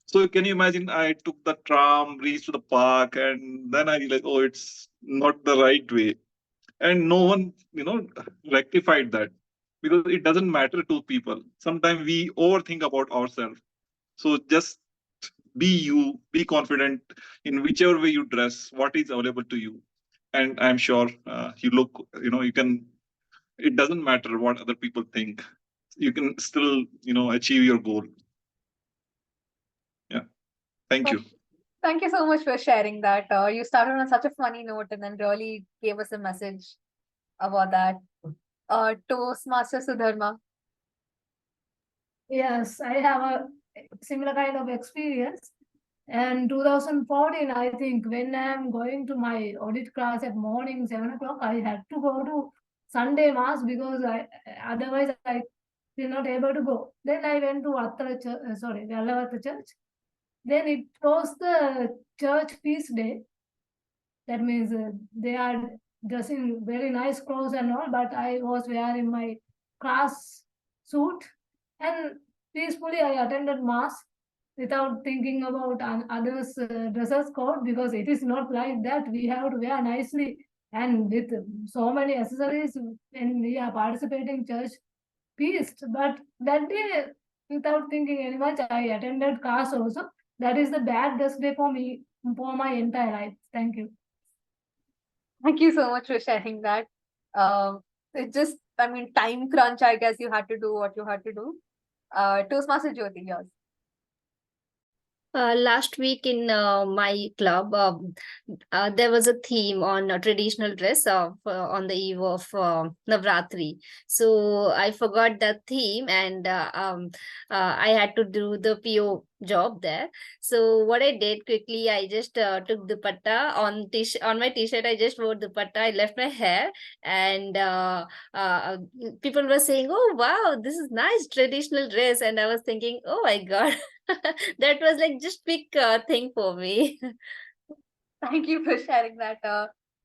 So can you imagine? I took the tram, reached to the park, and then I realized, oh, it's not the right way. And no one, rectified that, because it doesn't matter to people. Sometimes we overthink about ourselves. So just be you, be confident in whichever way you dress, what is available to you. And I'm sure you look, you can, it doesn't matter what other people think. You can still, achieve your goal. Yeah. Thank you. Thank you so much for sharing that. You started on such a funny note and then really gave us a message about that. Toastmaster Sudharma. Yes, I have a similar kind of experience. And 2014, I think, when I'm going to my audit class at morning 7 o'clock, I had to go to Sunday mass because otherwise I was not able to go. Then I went to Vellavatha church. Then it was the church feast day. That means they are dressing very nice clothes and all, but I was wearing my class suit and peacefully I attended mass without thinking about others' dresses code, because it is not like that. We have to wear nicely and with so many accessories when we are participating church feast. But that day, without thinking any much, I attended class also. That is the bad dress day for me for my entire life. Thank you. Thank you so much for sharing that. It just, time crunch, I guess you had to do what you had to do. Toastmaster Jyoti, yours. Last week in my club, there was a theme on traditional dress on the eve of Navratri. So I forgot that theme, and I had to do the PO job there. So what I did quickly, I just took dupatta on my t-shirt. I just wore dupatta. I left my hair, and people were saying, "Oh wow, this is nice traditional dress," and I was thinking, "Oh my god." That was like just big thing for me. Thank you for sharing that.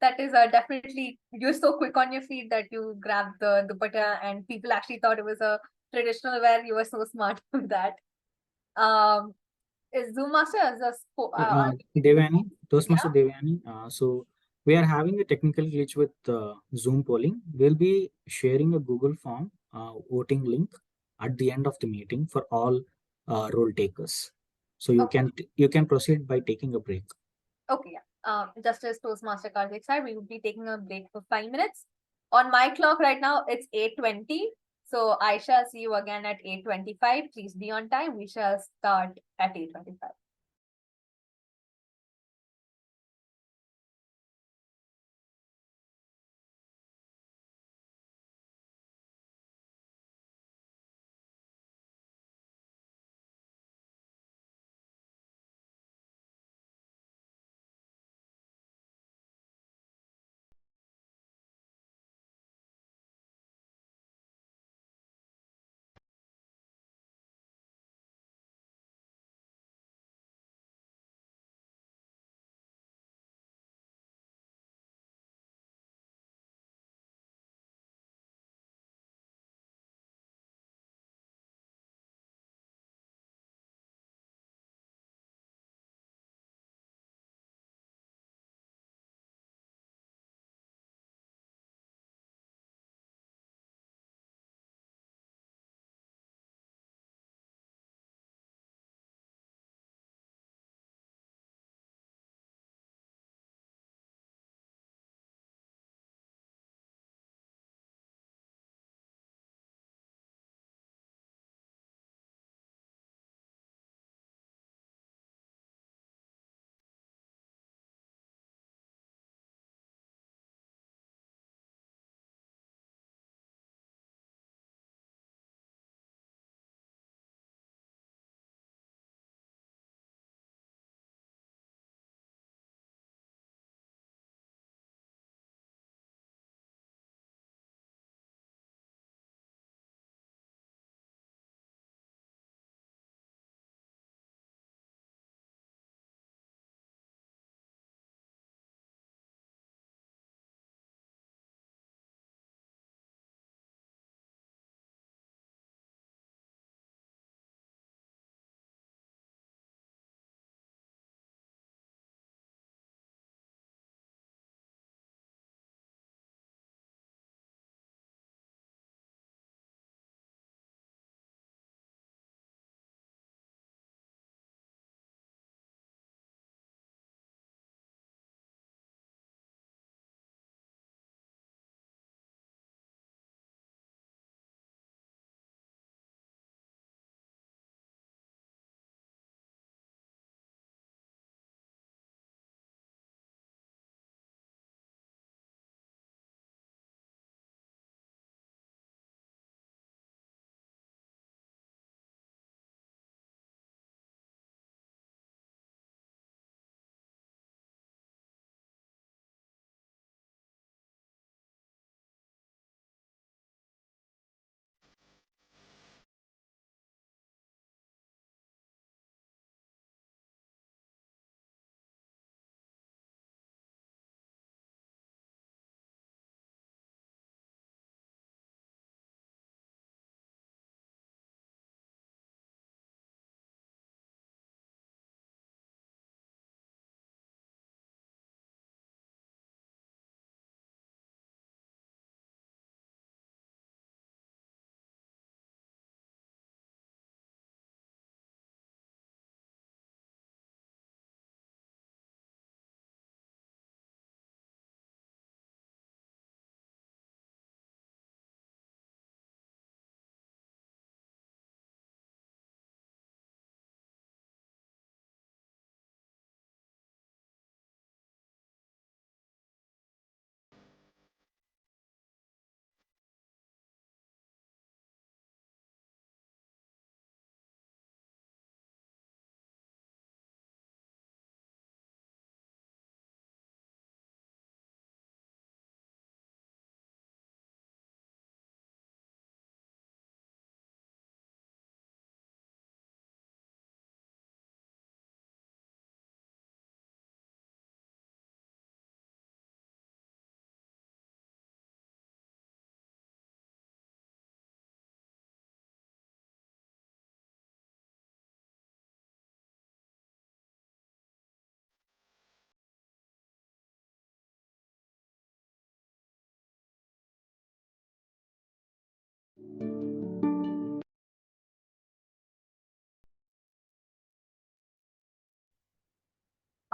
That is definitely, you're so quick on your feet that you grabbed the dupatta and people actually thought it was a traditional wear. You were so smart with that. Um, is Zoom Master as a Devayani, Toastmaster Devayani. So we are having a technical glitch with Zoom polling. We'll be sharing a Google form voting link at the end of the meeting for all role takers. So you can proceed by taking a break. Okay, yeah. Just as Toastmaster Karthik said, we will be taking a break for 5 minutes. On my clock right now, it's 8:20. So I shall see you again at 8:25. Please be on time. We shall start at 8:25.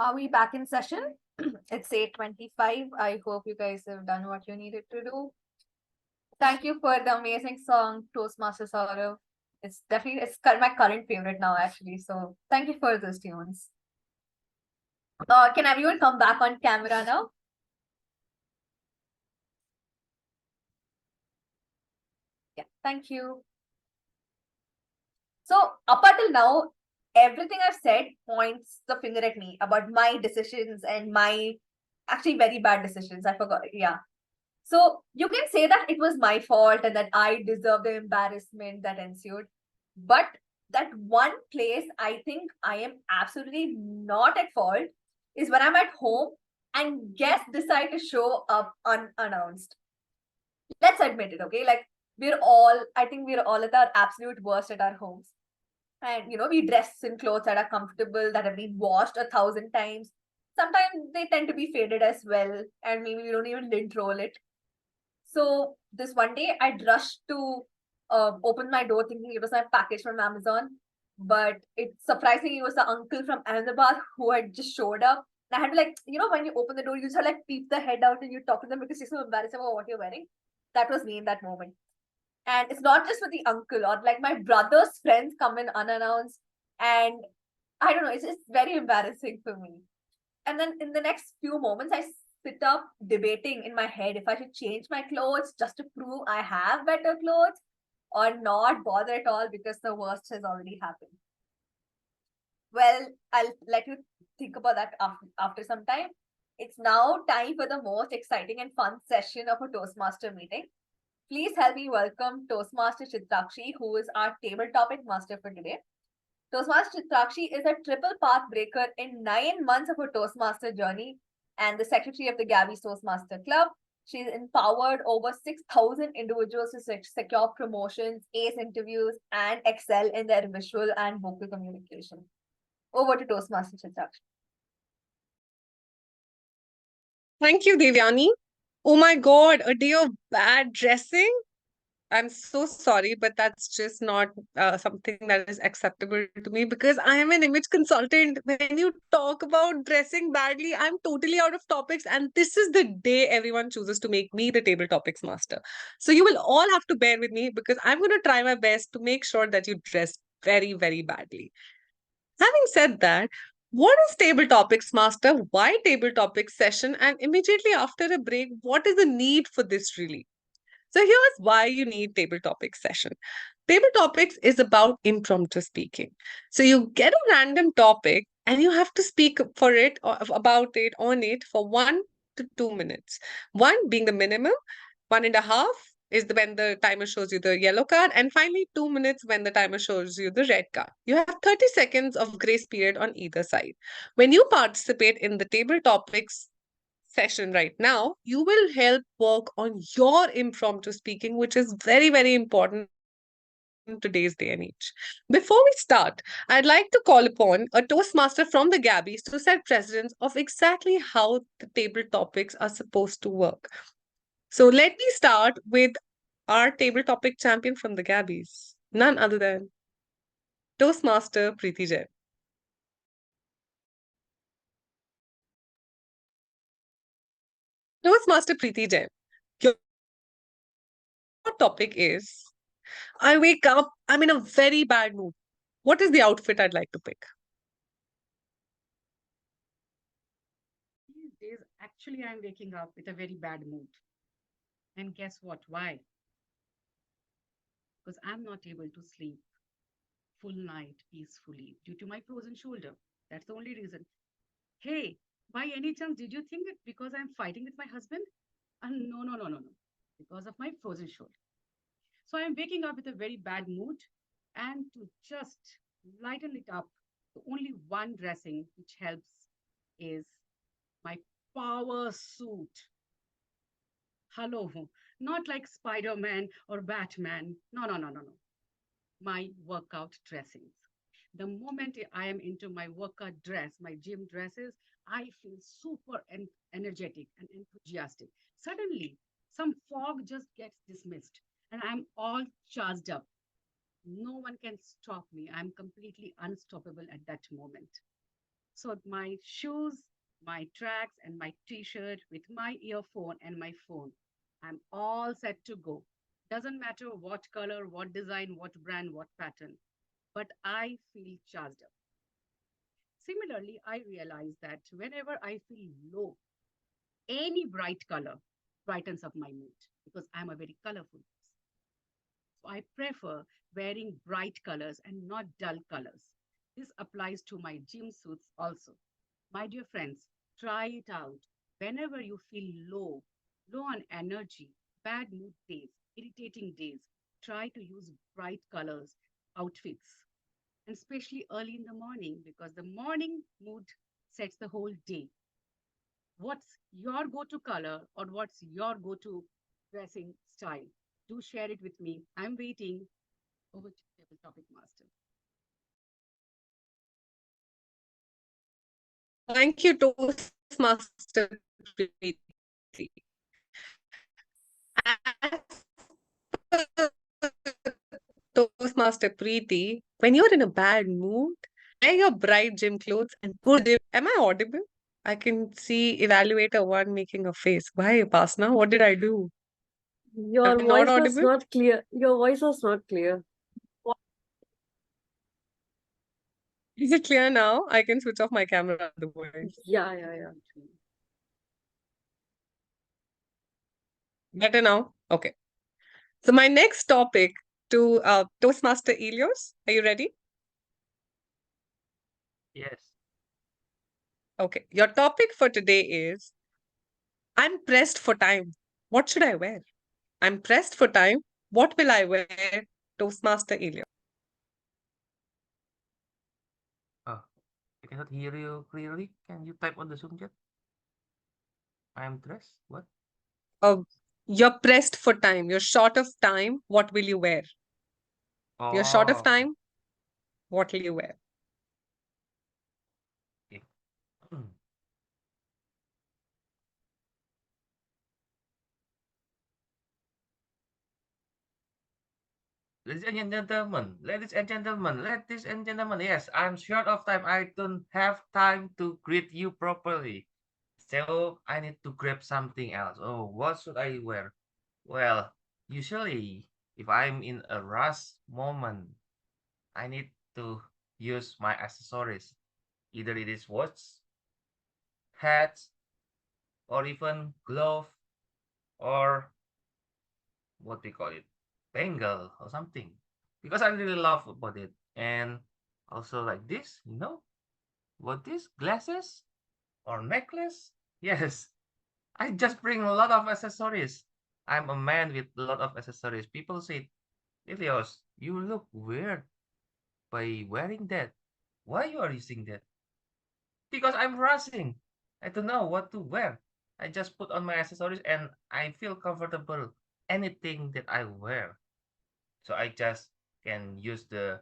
Are we back in session? It's 8:25. I hope you guys have done what you needed to do. Thank you for the amazing song, Toastmasters Saurav. It's definitely my current favorite now, actually. So thank you for those tunes. Can everyone come back on camera now? Yeah, thank you. So up until now, everything I've said points the finger at me about my decisions and my actually very bad decisions. I forgot. Yeah. So you can say that it was my fault and that I deserve the embarrassment that ensued. But that one place I think I am absolutely not at fault is when I'm at home and guests decide to show up unannounced. Let's admit it, okay? Like I think we're all at our absolute worst at our homes. And we dress in clothes that are comfortable, that have been washed 1,000 times. Sometimes they tend to be faded as well, and maybe we don't even lint roll it. So this one day I rushed to open my door thinking it was my package from Amazon. But it surprisingly was the uncle from Ahmedabad who had just showed up. And I had to when you open the door, you just peep the head out and you talk to them because you're so embarrassed about what you're wearing. That was me in that moment. And it's not just with the uncle or my brother's friends come in unannounced. And I don't know, it's just very embarrassing for me. And then in the next few moments, I sit up debating in my head if I should change my clothes just to prove I have better clothes or not bother at all because the worst has already happened. Well, I'll let you think about that after some time. It's now time for the most exciting and fun session of a Toastmaster meeting. Please help me welcome Toastmaster Chitrakshi, who is our table topic master for today. Toastmaster Chitrakshi is a triple path breaker in 9 months of her Toastmaster journey and the secretary of the Gabbys Toastmaster Club. She's empowered over 6,000 individuals to secure promotions, ace interviews, and excel in their visual and vocal communication. Over to Toastmaster Chitrakshi. Thank you, Devayani. Oh my God, a day of bad dressing? I'm so sorry, but that's just not something that is acceptable to me because I am an image consultant. When you talk about dressing badly, I'm totally out of topics. And this is the day everyone chooses to make me the table topics master. So you will all have to bear with me because I'm going to try my best to make sure that you dress very, very badly. Having said that, what is table topics master? Why table topics session? And immediately after a break, what is the need for this really? So here's why you need table topics session. Table topics is about impromptu speaking. So you get a random topic and you have to speak for it or about it on it for 1 to 2 minutes. 1 being the minimum, 1.5 is when the timer shows you the yellow card, and finally 2 minutes when the timer shows you the red card. You have 30 seconds of grace period on either side. When you participate in the table topics session right now, you will help work on your impromptu speaking, which is very, very important in today's day and age. Before we start, I'd like to call upon a Toastmaster from the Gabbys to set precedence of exactly how the table topics are supposed to work. So let me start with our table topic champion from the Gabbys, none other than Toastmaster Preeti Jain. Toastmaster Preeti Jain, your topic is I wake up, I'm in a very bad mood. What is the outfit I'd like to pick? These days, actually, I'm waking up with a very bad mood. And guess what? Why? Because I'm not able to sleep full night peacefully due to my frozen shoulder. That's the only reason. Hey, by any chance, did you think that because I'm fighting with my husband? No, no, no, no, no. Because of my frozen shoulder. So I'm waking up with a very bad mood. And to just lighten it up, the only one dressing which helps is my power suit. Hello, not like Spider-Man or Batman. No, no, no, no, no. My workout dressings. The moment I am into my workout dress, my gym dresses, I feel super energetic and enthusiastic. Suddenly, some fog just gets dismissed and I'm all charged up. No one can stop me. I'm completely unstoppable at that moment. So my shoes, my tracks, and my t-shirt with my earphone and my phone. I'm all set to go. Doesn't matter what color, what design, what brand, what pattern, but I feel charged up. Similarly, I realize that whenever I feel low, any bright color brightens up my mood because I'm a very colorful person. So I prefer wearing bright colors and not dull colors. This applies to my gym suits also. My dear friends, try it out. Whenever you feel low on energy, bad mood days, irritating days, try to use bright colors, outfits, and especially early in the morning because the morning mood sets the whole day. What's your go-to color or what's your go-to dressing style? Do share it with me. I'm waiting. Over to you, the topic master. Thank you, Toastmaster Preeti. As per Toastmaster Preeti, when you're in a bad mood, wear your bright gym clothes and go to the gym. Am I audible? I can see Evaluator 1 making a face. Why, Upasana? What did I do? Your Am I not voice was audible? not clear. Your voice was not clear. Is it clear now? I can switch off my camera otherwise. Yeah, yeah, yeah. Better now? Okay. So my next topic to Toastmaster Elios. Are you ready? Yes. Okay. Your topic for today is I'm pressed for time. What should I wear? I'm pressed for time. What will I wear? Toastmaster Elios. Oh, I cannot hear you clearly. Can you type on the Zoom chat? I'm dressed. What? You're pressed for time. You're short of time. What will you wear? You're short of Oh, time. What will you wear? okay. Ladies and gentlemen, yes, I'm short of time. I don't have time to greet you properly. So I need to grab something else. Oh, what should I wear? Well, usually if I'm in a rush moment, I need to use my accessories. Either it is watch, hat, or even glove, or what we call it, bangle or something. Because I really love about it. And also like this, what this? Glasses or necklace? Yes, I just bring a lot of accessories. I'm a man with a lot of accessories. People say, Ilios, you look weird by wearing that. Why you are using that? Because I'm rushing. I don't know what to wear. I just put on my accessories and I feel comfortable anything that I wear. So I just can use the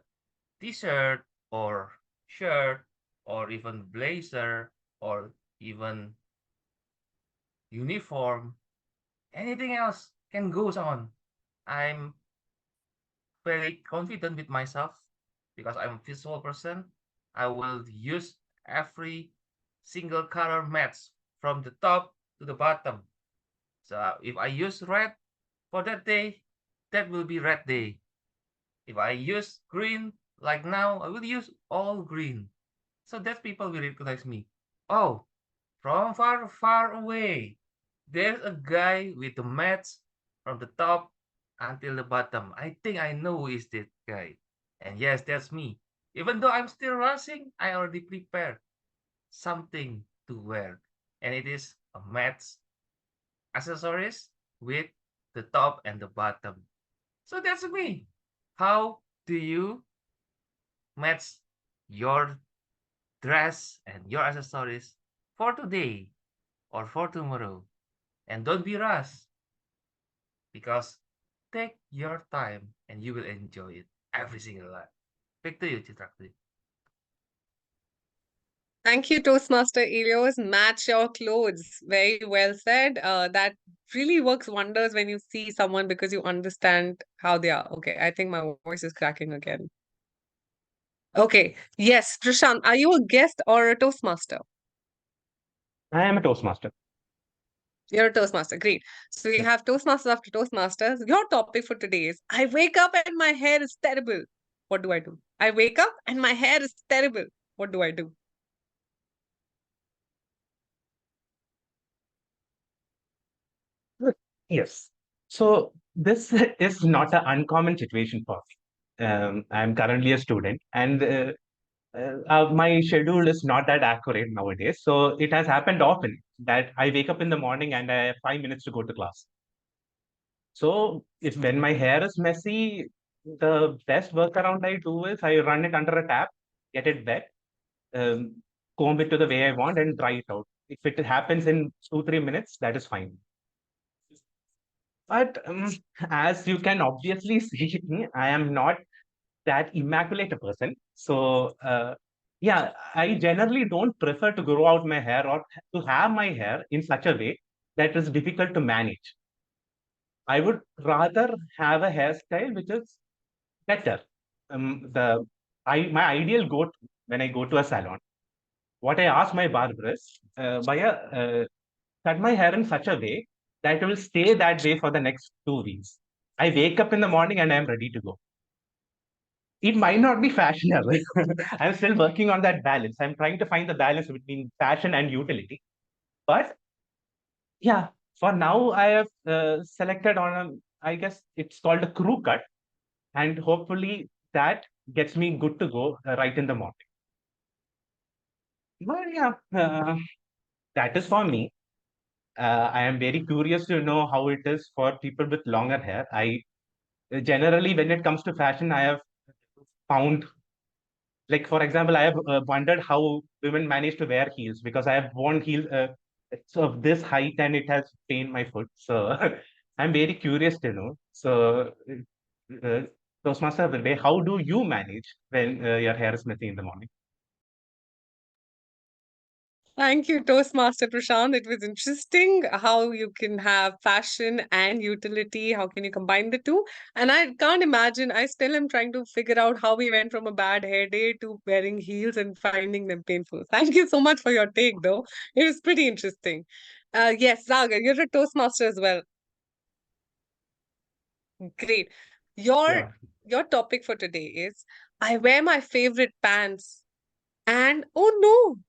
t-shirt or shirt or even blazer or even uniform. Anything else can goes on. I'm very confident with myself because I'm a visual person. I will use every single color match from the top to the bottom. So if I use red for that day, that will be red day. If I use green like now, I will use all green. So that people will recognize me. Oh, from far, far away, there's a guy with the mats from the top until the bottom. I think I know who is that guy. And yes, that's me. Even though I'm still rushing, I already prepared something to wear. And it is a mats accessories with the top and the bottom. So that's me. How do you match your dress and your accessories for today or for tomorrow? And don't be rushed because take your time and you will enjoy it every single life. Back to you, Chitrakshi. Thank you, Toastmaster Elios. Match your clothes. Very well said. That really works wonders when you see someone because you understand how they are. Okay, I think my voice is cracking again. Okay. Yes, Prashant, are you a guest or a Toastmaster? I am a Toastmaster. You're a Toastmaster. Great. So we have Toastmasters after Toastmasters. Your topic for today is I wake up and my hair is terrible. What do I do? I wake up and my hair is terrible. What do I do? Yes. So this is not an uncommon situation for me. I'm currently a student, and my schedule is not that accurate nowadays. So it has happened often that I wake up in the morning and I have 5 minutes to go to class. So if when my hair is messy, the best workaround I do is I run it under a tap, get it wet, um, comb it to the way I want, and dry it out. If it happens in 2-3 minutes, that is fine. But as you can obviously see, I am not that immaculate a person. So yeah, I generally don't prefer to grow out my hair or to have my hair in such a way that is difficult to manage. I would rather have a hairstyle which is better. My ideal go when I go to a salon, what I ask my barber is, cut my hair in such a way that it will stay that way for the next 2 weeks. I wake up in the morning and I'm ready to go. It might not be fashionable. I'm still working on that balance. I'm trying to find the balance between fashion and utility. But yeah, for now, I have selected on I guess it's called a crew cut. And hopefully that gets me good to go right in the morning. Well, yeah, that is for me. I am very curious to know how it is for people with longer hair. I generally, when it comes to fashion, I have found, like, for example, I have wondered how women manage to wear heels because I have worn heels it's of this height and it has pained my foot. So I'm very curious to know. So, uh, Toastmaster Vijay, how do you manage when your hair is messy in the morning? Thank you, Toastmaster Prashant. It was interesting how you can have fashion and utility. How can you combine the two? And I can't imagine, I still am trying to figure out how we went from a bad hair day to wearing heels and finding them painful. Thank you so much for your take, though. It was pretty interesting. Yes, Sagar, you're a Toastmaster as well. Great. Your Yeah. your topic for today is I wear my favorite pants and oh no,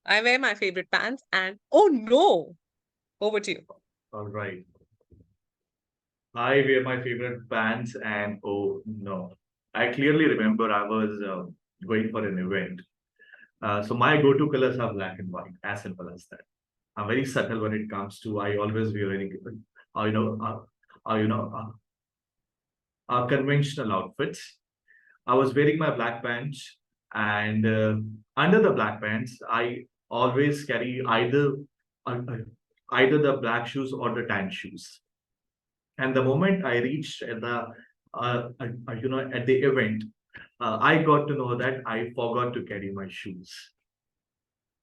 I wear my favorite pants and oh no. Over to you. All right. I wear my favorite pants, and oh no. I clearly remember I was going for an event. So my go-to colors are black and white, as simple as that. I'm very subtle when it comes to I always wear any, you know, you know, conventional outfits. I was wearing my black pants, and under the black pants, I always carry either the black shoes or the tan shoes. And the moment I reached at the at the event, I got to know that I forgot to carry my shoes.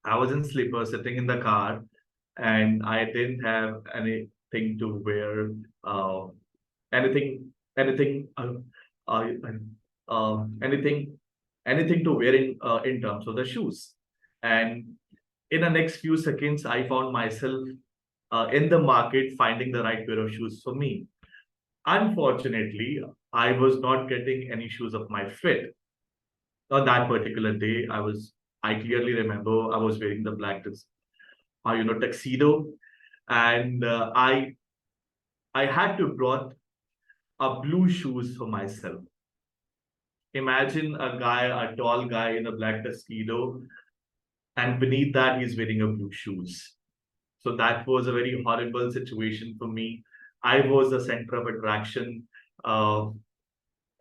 I was in slippers sitting in the car, and I didn't have anything to wear, uh, anything, anything, uh, anything, anything to wear in terms of the shoes. And in the next few seconds, I found myself in the market finding the right pair of shoes for me. Unfortunately, I was not getting any shoes of my fit. On that particular day, I clearly remember I was wearing the black tuxedo, and I had to brought a blue shoes for myself. Imagine a tall guy in a black tuxedo, and beneath that he's wearing a blue shoes. So that was a very horrible situation for me. I was the center of attraction, uh,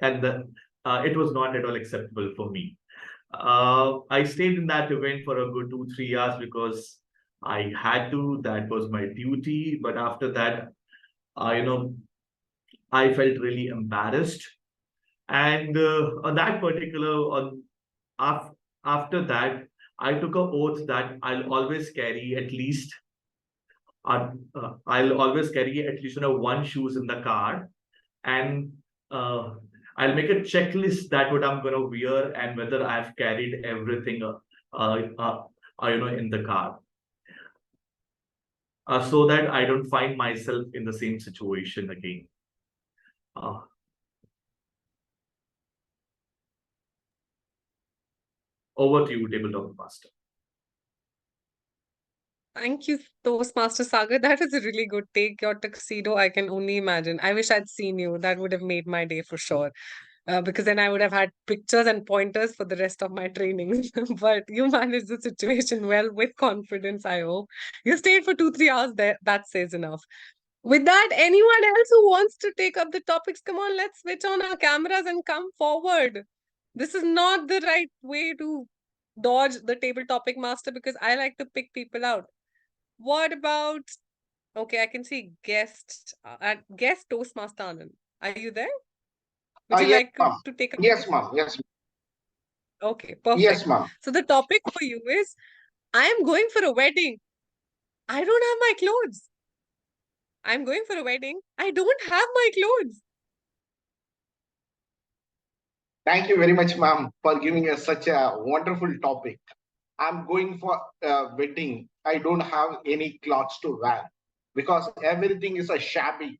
and it was not at all acceptable for me. I stayed in that event for a good 2-3 hours because I had to. That was my duty. But after that, uh, you know, I felt really embarrassed. And on that particular, af- after that, I took an oath that I'll always carry at least one shoes in the car, and uh, I'll make a checklist that what I'm going to wear and whether I've carried everything, in the car, so that I don't find myself in the same situation again. Over to you, tabletop master. Thank you, Toastmaster Sagar. That is a really good take. Your tuxedo, I can only imagine. I wish I'd seen you. That would have made my day for sure. Because then I would have had pictures and pointers for the rest of my training. But you managed the situation well with confidence, I hope. You stayed for 2-3 hours there. That says enough. With that, anyone else who wants to take up the topics, come on, let's switch on our cameras and come forward. This is not the right way to dodge the table topic master because I like to pick people out. What about, okay, I can see guest Toastmaster Anand. Are you there? Would you Yes, like ma'am. to take a Yes, ma'am. Yes. Okay, perfect. Yes, ma'am. So the topic for you is, I am going for a wedding. I don't have my clothes. I'm going for a wedding. I don't have my clothes. Thank you very much, ma'am, for giving us such a wonderful topic. I'm going for a wedding. I don't have any clothes to wear because everything is a shabby.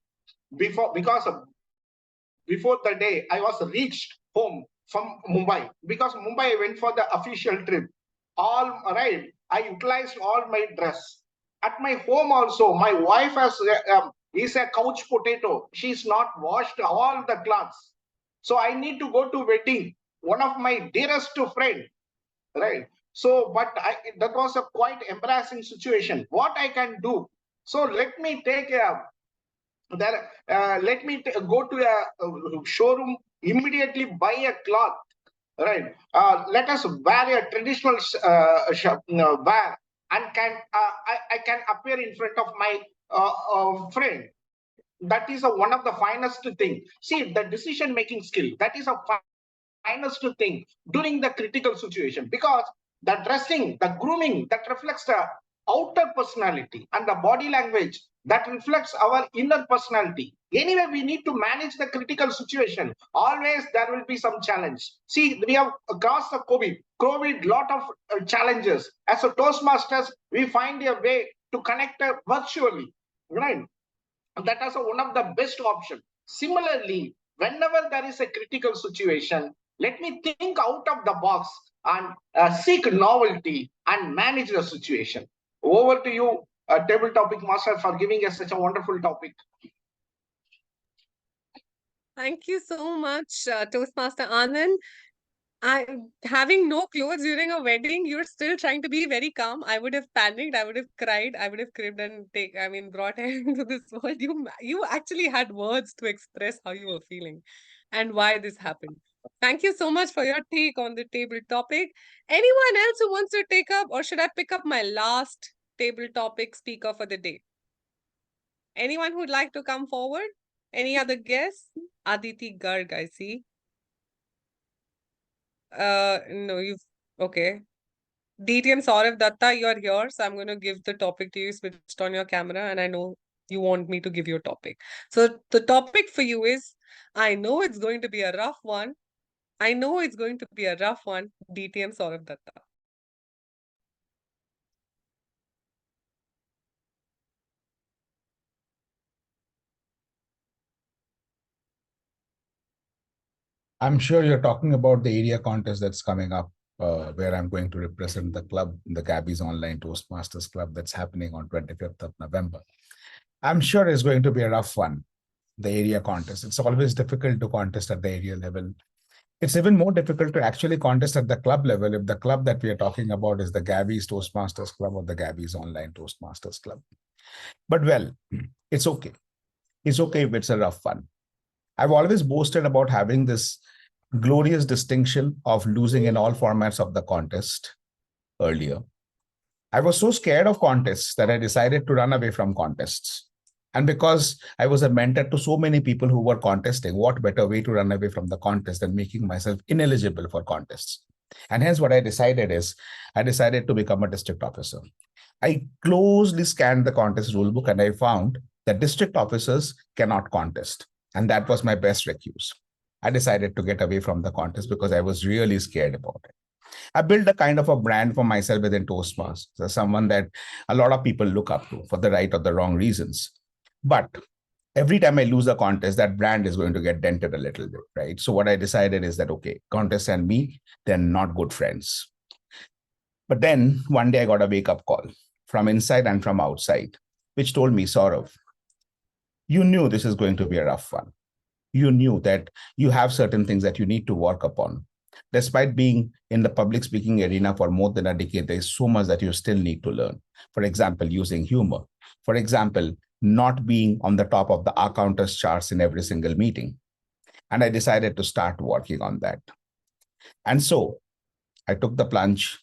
Before the day, I was reached home from Mumbai because Mumbai I went for the official trip. All right, I utilized all my dress. At my home also, my wife is a couch potato. She's not washed all the clothes. So I need to go to wedding. One of my dearest friend, right? So, but that was a quite embarrassing situation. What I can do? So let me take go to a showroom, immediately buy a cloth, right? Let us wear a traditional wear and I can appear in front of my friend. That is one of the finest thing. See, the decision making skill, that is a finest thing during the critical situation, because the dressing, the grooming, that reflects the outer personality, and the body language that reflects our inner personality. Anyway, we need to manage the critical situation. Always there will be some challenge. See, we have across the COVID, lot of challenges. As a Toastmasters, we find a way to connect virtually, right? That is one of the best options. Similarly, whenever there is a critical situation, let me think out of the box and seek novelty and manage the situation. Over to you, table topic master, for giving us such a wonderful topic. Thank you so much, Toastmaster Anand. Having no clothes during a wedding, you're still trying to be very calm. I would have panicked, I would have cried, I would have cribbed and brought her into this world. You actually had words to express how you were feeling and why this happened. Thank you so much for your take on the table topic. Anyone else who wants to take up, or should I pick up my last table topic speaker for the day? Anyone who'd like to come forward? Any other guests? Aditi Garg, I see. No, okay. DTM Saurav Datta, you're here, so I'm going to give the topic to you. Switched on your camera, and I know you want me to give you a topic. So the topic for you is, I know it's going to be a rough one. I know it's going to be a rough one. DTM Saurav Datta. I'm sure you're talking about the area contest that's coming up, where I'm going to represent the club, the Gabbys Online Toastmasters Club, that's happening on 25th of November. I'm sure it's going to be a rough one, the area contest. It's always difficult to contest at the area level. It's even more difficult to actually contest at the club level if the club that we are talking about is the Gabbys Toastmasters Club or the Gabbys Online Toastmasters Club. But well, it's okay. It's okay if it's a rough one. I've always boasted about having this glorious distinction of losing in all formats of the contest earlier. I was so scared of contests that I decided to run away from contests. And because I was a mentor to so many people who were contesting, what better way to run away from the contest than making myself ineligible for contests? And hence what I decided to become a district officer. I closely scanned the contest rulebook and I found that district officers cannot contest. And that was my best recuse. I decided to get away from the contest because I was really scared about it. I built a kind of a brand for myself within Toastmasters, someone that a lot of people look up to for the right or the wrong reasons. But every time I lose a contest, that brand is going to get dented a little bit, right? So what I decided is that, okay, contest and me, they're not good friends. But then one day I got a wake-up call from inside and from outside, which told me, Saurav, you knew this is going to be a rough one. You knew that you have certain things that you need to work upon. Despite being in the public speaking arena for more than a decade, there is so much that you still need to learn. For example, using humor. For example, not being on the top of the R-counters charts in every single meeting. And I decided to start working on that. And so I took the plunge.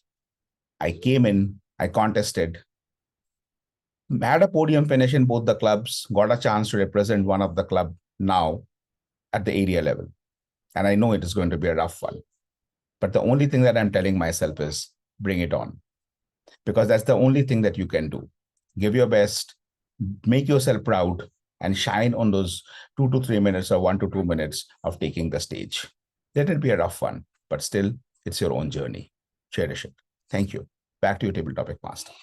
I came in, I contested, had a podium finish in both the clubs, got a chance to represent one of the club now at the area level. And I know it is going to be a rough one. But the only thing that I'm telling myself is bring it on. Because that's the only thing that you can do. Give your best, make yourself proud, and shine on those 2 to 3 minutes or 1 to 2 minutes of taking the stage. Let it be a rough one, but still, it's your own journey. Cherish it. Thank you. Back to you, Table Topic Master.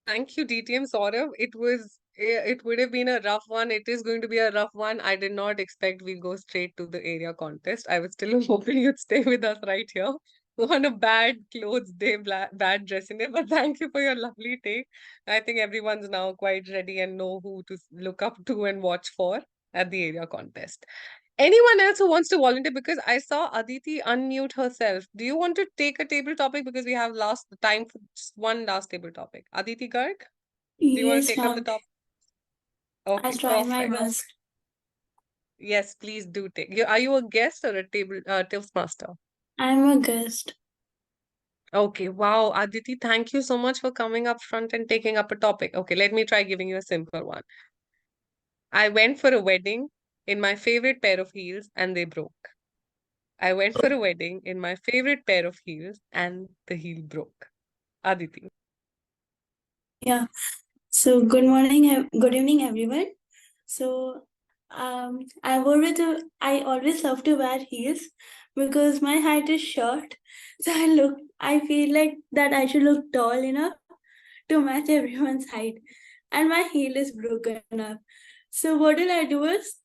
Thank you, DTM Saurav. It would have been a rough one. It is going to be a rough one. I did not expect we'd go straight to the area contest. I was still hoping you'd stay with us right here on a bad clothes day, bad dressing day. But thank you for your lovely take. I think everyone's now quite ready and know who to look up to and watch for at the area contest. Anyone else who wants to volunteer? Because I saw Aditi unmute herself. Do you want to take a table topic? Because we have time for just one last table topic. Aditi Garg, do you want to Yes, take up the ma'am. topic? Okay, I'll try my perfect. best. Yes, please do take. Are you a guest or a Toastmaster? I'm a guest. Okay, wow, Aditi, thank you so much for coming up front and taking up a topic. Okay, let me try giving you a simple one. I went for a wedding in my favorite pair of heels and they broke. I went for a wedding in my favorite pair of heels and the heel broke. Aditi. Yeah. So good morning, good evening, everyone. So I always love to wear heels because my height is short. So I feel like that I should look tall enough to match everyone's height. And my heel is broken up. So what will I do is,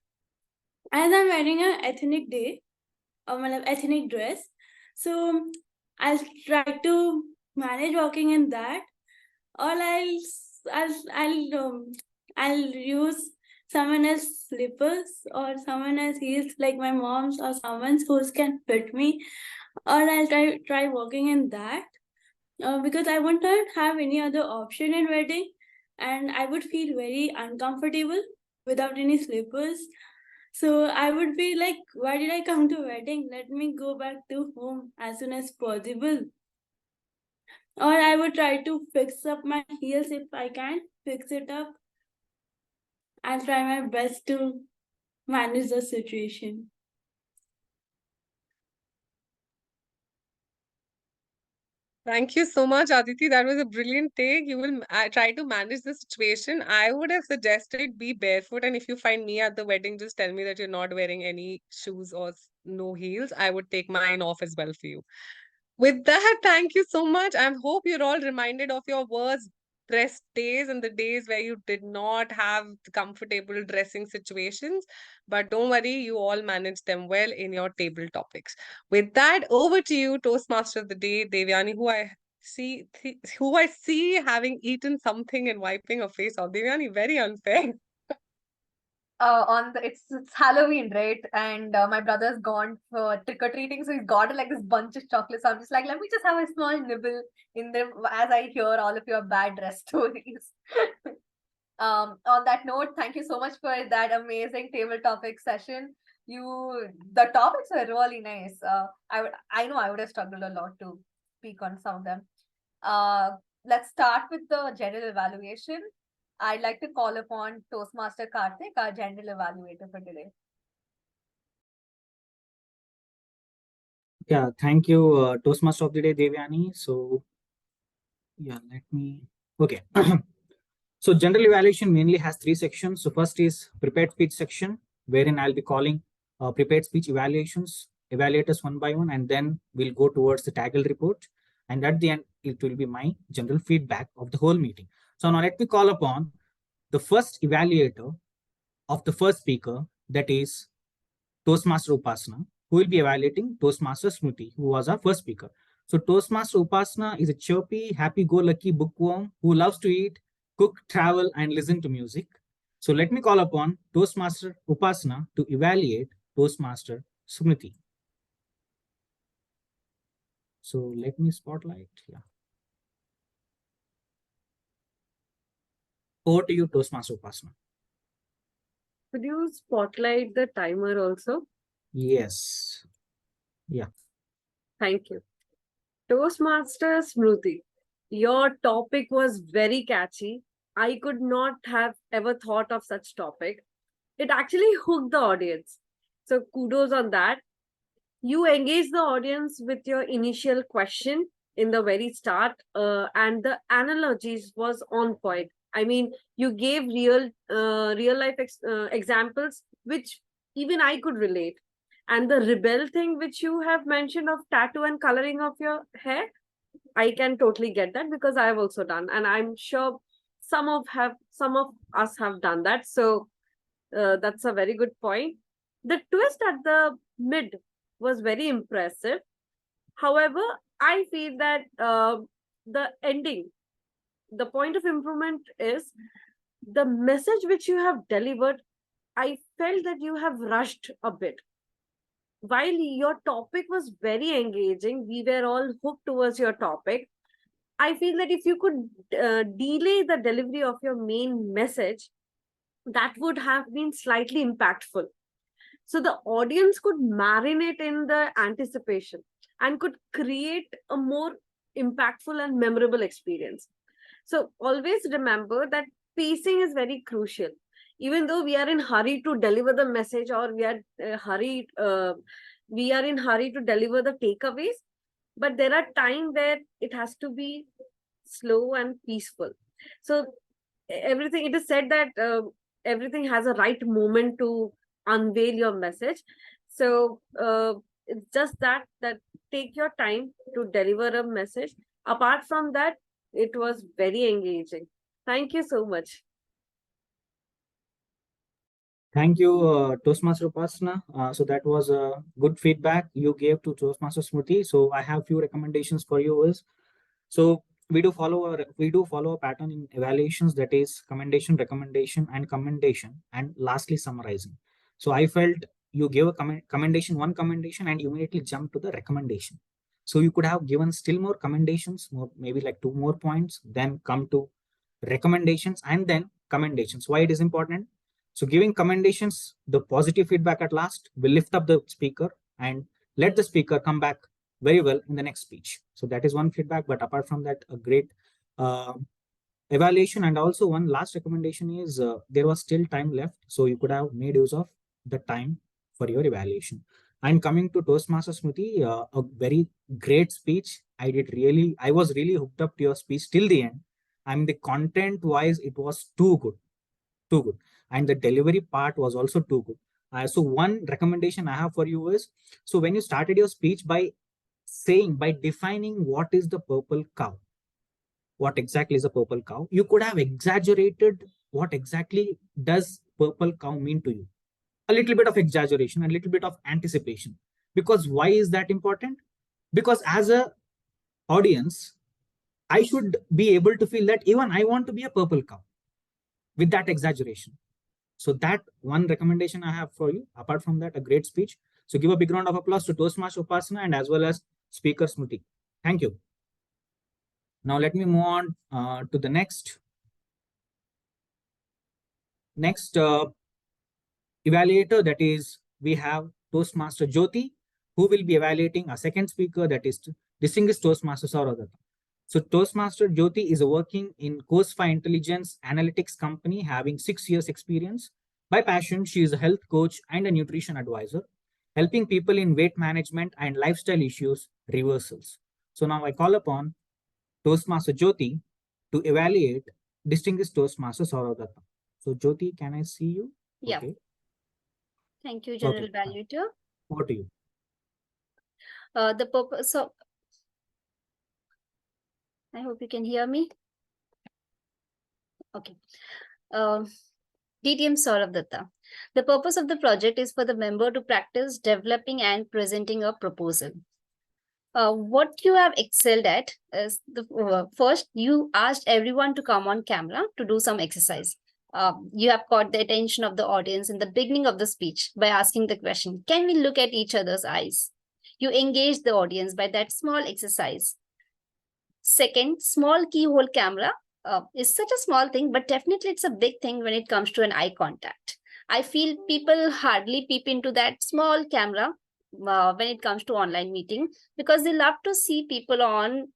as I'm wearing an ethnic day, or my ethnic dress, so I'll try to manage walking in that, or I'll use someone else's slippers or someone else's heels, like my mom's or someone's who can fit me, or I'll try walking in that, because I won't have any other option in wedding, and I would feel very uncomfortable without any slippers. So I would be like, why did I come to wedding? Let me go back to home as soon as possible. Or I would try to fix up my heels if I can fix it up. I'll try my best to manage the situation. Thank you so much, Aditi. That was a brilliant take. You will try to manage the situation. I would have suggested be barefoot. And if you find me at the wedding, just tell me that you're not wearing any shoes or no heels. I would take mine off as well for you. With that, thank you so much. I hope you're all reminded of your worst dress days and the days where you did not have comfortable dressing situations. But don't worry, you all managed them well in your table topics. With that, over to you, Toastmaster of the day, Devayani, who I see having eaten something and wiping her face off. Devayani, very unfair. It's Halloween, right? And my brother's gone for trick-or-treating, so he's got like this bunch of chocolates. So I'm just like, let me just have a small nibble in them as I hear all of your bad dress stories. On that note, thank you so much for that amazing table topic session. The topics were really nice. I know I would have struggled a lot to speak on some of them. Let's start with the general evaluation. I'd like to call upon Toastmaster Karthik, our general evaluator for today. Yeah, thank you, Toastmaster of the day, Devayani. So, yeah, okay. So general evaluation mainly has 3 sections. So first is prepared speech section. wherein I'll be calling prepared speech evaluators one by one, and then we'll go towards the Taggle report. And at the end, it will be my general feedback of the whole meeting. So now let me call upon the first evaluator of the first speaker, that is Toastmaster Upasana, who will be evaluating Toastmaster Smruti, who was our first speaker. So Toastmaster Upasana is a chirpy, happy-go-lucky bookworm who loves to eat, cook, travel, and listen to music. So let me call upon Toastmaster Upasana to evaluate Toastmaster Smruti. So let me spotlight. Yeah. Over to you, Toastmaster Upasana. Could you spotlight the timer also? Yes. Yeah. Thank you. Toastmaster Smruti, your topic was very catchy. I could not have ever thought of such topic. It actually hooked the audience. So kudos on that. You engaged the audience with your initial question in the very start, and the analogies was on point. I mean, you gave real life examples which even I could relate. And the rebel thing which you have mentioned of tattoo and coloring of your hair, I can totally get that because I have also done, and I'm sure some of us have done that. So that's a very good point. The twist at the mid was very impressive. However, I feel that the ending, the point of improvement is the message which you have delivered. I felt that you have rushed a bit. While your topic was very engaging, we were all hooked towards your topic. I feel that if you could delay the delivery of your main message, that would have been slightly impactful. So the audience could marinate in the anticipation and could create a more impactful and memorable experience. So always remember that pacing is very crucial. Even though we are in hurry to deliver the message, or we are in hurry to deliver the takeaways, but there are times where it has to be slow and peaceful. So everything, it is said that everything has a right moment to unveil your message. So it's just that take your time to deliver a message. Apart from that, it was very engaging. Thank you so much. Thank you, Toastmaster Upasana. So that was a good feedback you gave to Toastmaster Smruti. So I have few recommendations for you. So we do follow a pattern in evaluations, that is commendation, recommendation, and commendation, and lastly summarizing. So I felt you gave a commendation, one commendation, and immediately jumped to the recommendation. So you could have given still more commendations, maybe like 2 more points, then come to recommendations and then commendations. Why it is important? So giving commendations, the positive feedback at last will lift up the speaker and let the speaker come back very well in the next speech. So that is one feedback. But apart from that, a great evaluation. And also one last recommendation is there was still time left. So you could have made use of the time for your evaluation. And coming to Toastmaster Smruti, a very great speech. I was really hooked up to your speech till the end. I mean, the content wise, it was too good. And the delivery part was also too good. So one recommendation I have for you is, so when you started your speech by defining what is the purple cow, what exactly is a purple cow, you could have exaggerated what exactly does purple cow mean to you. A little bit of exaggeration, a little bit of anticipation. Because why is that important? Because as a audience, I should be able to feel that even I want to be a purple cow with that exaggeration. So that one recommendation I have for you. Apart from that, a great speech. So give a big round of applause to Toastmaster Upasana and as well as Speaker Smruti. Thank you. Now let me move on to the next evaluator, that is we have Toastmaster Jyoti, who will be evaluating a second speaker, that is Distinguished Toastmaster Saurabh. So Toastmaster Jyoti is working in Cosfa Intelligence Analytics company, having 6 years experience. By passion, she is a health coach and a nutrition advisor, helping people in weight management and lifestyle issues reversals. So now I call upon Toastmaster Jyoti to evaluate Distinguished Toastmaster Saurabh. So Jyoti, can I see you? Yeah. Okay. Thank you, General Okay. Evaluator. Over to you. The purpose of, I hope you can hear me. Okay. DTM Saurav Datta. The purpose of the project is for the member to practice developing and presenting a proposal. What you have excelled at is first, you asked everyone to come on camera to do some exercise. You have caught the attention of the audience in the beginning of the speech by asking the question, can we look at each other's eyes? You engage the audience by that small exercise. Second, small keyhole camera is such a small thing, but definitely it's a big thing when it comes to an eye contact. I feel people hardly peep into that small camera when it comes to online meeting, because they love to see people on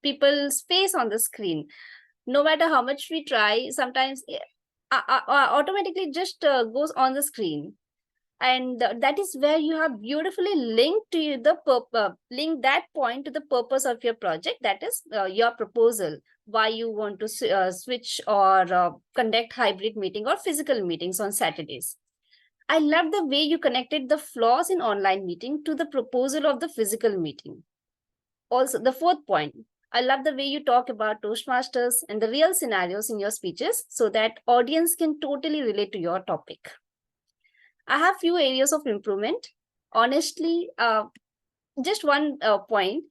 people's face on the screen. No matter how much we try, sometimes automatically just goes on the screen. And that is where you have beautifully linked to the link that point to the purpose of your project, that is your proposal, why you want to switch or conduct hybrid meeting or physical meetings on Saturdays. I love the way you connected the flaws in online meeting to the proposal of the physical meeting. Also, the fourth point, I love the way you talk about Toastmasters and the real scenarios in your speeches so that audience can totally relate to your topic. I have few areas of improvement. Honestly, just one point.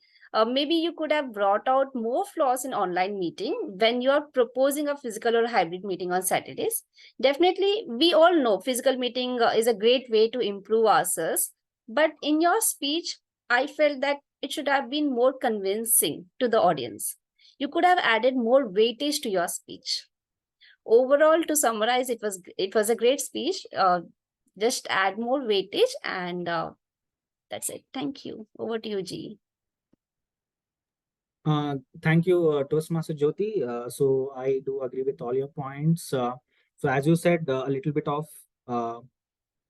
Maybe you could have brought out more flaws in online meeting when you're proposing a physical or hybrid meeting on Saturdays. Definitely, we all know physical meeting is a great way to improve ourselves. But in your speech, I felt that it should have been more convincing to the audience. You could have added more weightage to your speech. Overall, to summarize, it was a great speech. Just add more weightage and that's it. Thank you. Over to you, G. Thank you, Toastmaster Jyoti. So I do agree with all your points. So as you said, a little bit of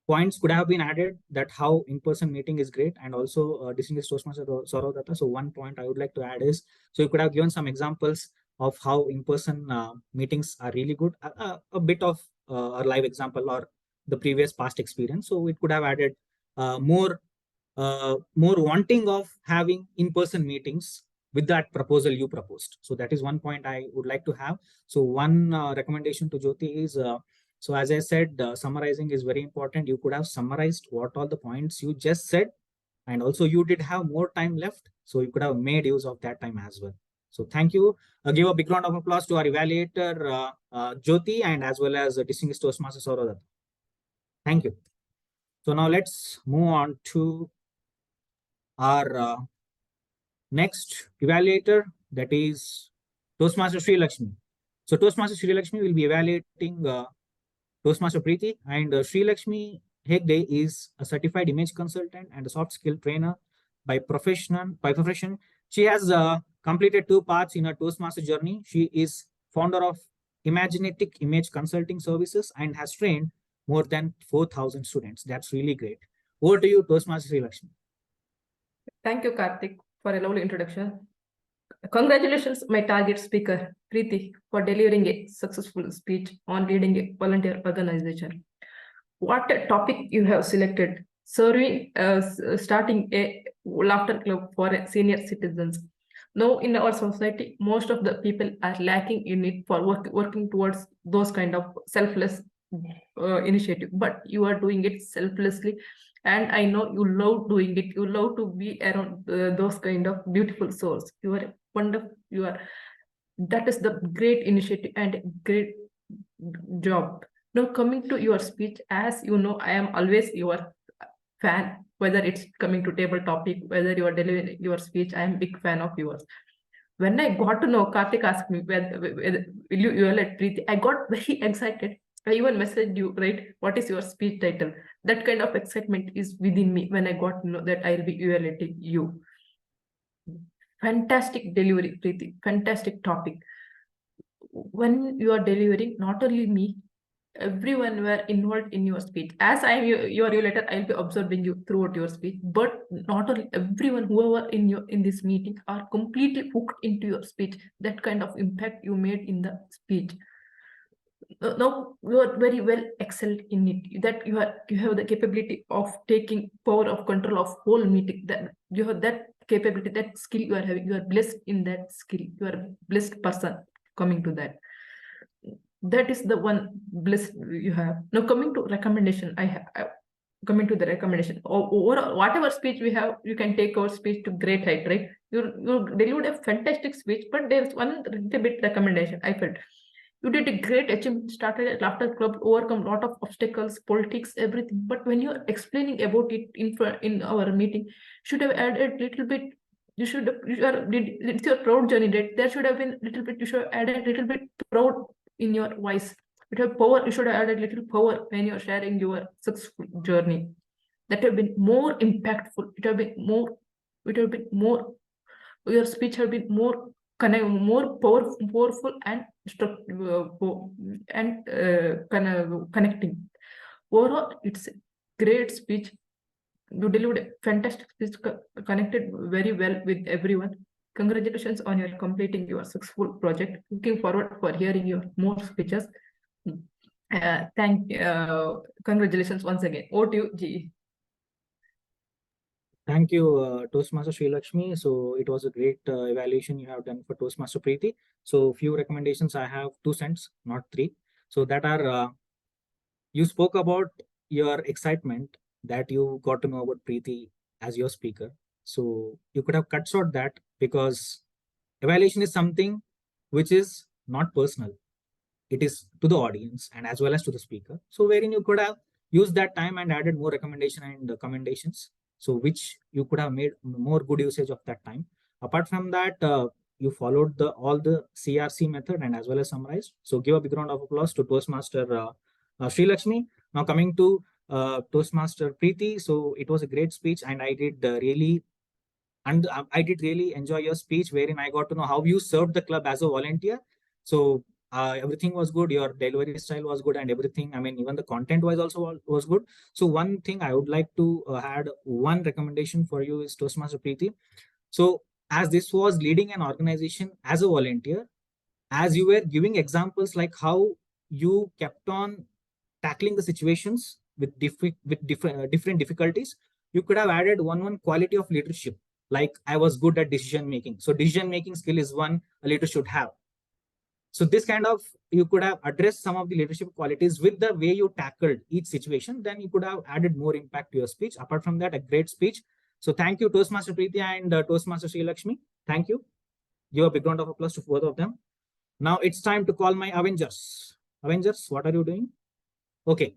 points could have been added, that how in-person meeting is great, and also distinguished Toastmaster Saurav Datta. So one point I would like to add is, so you could have given some examples of how in-person meetings are really good, a bit of a live example or the previous past experience. So it could have added more wanting of having in-person meetings with that proposal you proposed. So that is one point I would like to have. So one recommendation to Jyoti is, so as I said, summarizing is very important. You could have summarized what all the points you just said, and also you did have more time left, so you could have made use of that time as well. So thank you. Give a big round of applause to our evaluator, Jyoti, and as well as distinguished Toastmaster Saurav Datta. Thank you. So now let's move on to our next evaluator, that is Toastmaster Shrilakshmi. So Toastmaster Shrilakshmi will be evaluating Toastmaster Preeti, and Shrilakshmi Hegde is a certified image consultant and a soft skill trainer by profession. She has completed 2 paths in her Toastmaster journey. She is founder of Imaginatic Image Consulting Services and has trained more than 4,000 students. That's really great. Over to you, Toastmaster Shrilakshmi. Thank you, Karthik, for a lovely introduction. Congratulations, my target speaker, Preeti, for delivering a successful speech on leading a volunteer organization. What a topic you have selected, serving starting a laughter club for senior citizens. Now, in our society, most of the people are lacking in it for working towards those kind of selfless initiative, but you are doing it selflessly. And I know you love doing it. You love to be around those kind of beautiful souls. You are wonderful. That is the great initiative and great job. Now coming to your speech, as you know, I am always your fan, whether it's coming to table topic, whether you are delivering your speech, I am big fan of yours. When I got to know, Karthik asked me, whether will you evaluate Preeti, I got very excited. I even messaged you, right? What is your speech title? That kind of excitement is within me when I got to know that I'll be evaluating you. Fantastic delivery, Preeti. Fantastic topic. When you are delivering, not only me, everyone were involved in your speech. As I am your evaluator, I'll be observing you throughout your speech. But not only everyone, whoever in this meeting are completely hooked into your speech. That kind of impact you made in the speech. now you are very well excelled in it, that you have the capability of taking power of control of whole meeting, that you have that capability, that skill you are having, you are blessed in that skill, you are a blessed person coming to that. That is the one bliss you have. Now coming to recommendation, coming to the recommendation, or whatever speech we have, you can take our speech to great height, right? You delivered a fantastic speech, but there's one little bit recommendation I felt. You did a great achievement, started a laughter club, overcome a lot of obstacles, politics, everything. But when you're explaining about it in our meeting, should have added a little bit. It's your proud journey, right? There should have been a little bit. You should have added a little bit proud in your voice. You have power. You should have added a little power when you're sharing your successful journey. That have been more impactful. It have been more. Your speech have been more powerful and connecting. Overall, it's a great speech. You delivered a fantastic speech, connected very well with everyone. Congratulations on your completing your successful project. Looking forward for hearing your more speeches. Congratulations once again. Over to you, GE. Thank you, Toastmaster Shrilakshmi. So it was a great evaluation you have done for Toastmaster Preeti. So few recommendations. I have 2 cents, not 3. So that are, you spoke about your excitement that you got to know about Preeti as your speaker. So you could have cut short that, because evaluation is something which is not personal. It is to the audience and as well as to the speaker. So wherein you could have used that time and added more recommendation and commendations. So which you could have made more good usage of that time. Apart from that, you followed all the CRC method and as well as summarized. So give a big round of applause to Toastmaster Shrilakshmi. Now coming to Toastmaster Preeti. So it was a great speech, and I did really enjoy your speech, wherein I got to know how you served the club as a volunteer. So everything was good. Your delivery style was good, and everything. I mean, even the content was also was good. So one thing I would like to add, one recommendation for you is Toastmaster Preeti. So as this was leading an organization as a volunteer, as you were giving examples like how you kept on tackling the situations with different difficulties, you could have added one quality of leadership. Like, I was good at decision making. So decision making skill is one a leader should have. So this kind of, you could have addressed some of the leadership qualities with the way you tackled each situation. Then you could have added more impact to your speech. Apart from that, a great speech. So thank you, Toastmaster Preeti and Toastmaster Shrilakshmi. Thank you. Give a big round of applause to both of them. Now it's time to call my Avengers. Avengers, what are you doing? Okay.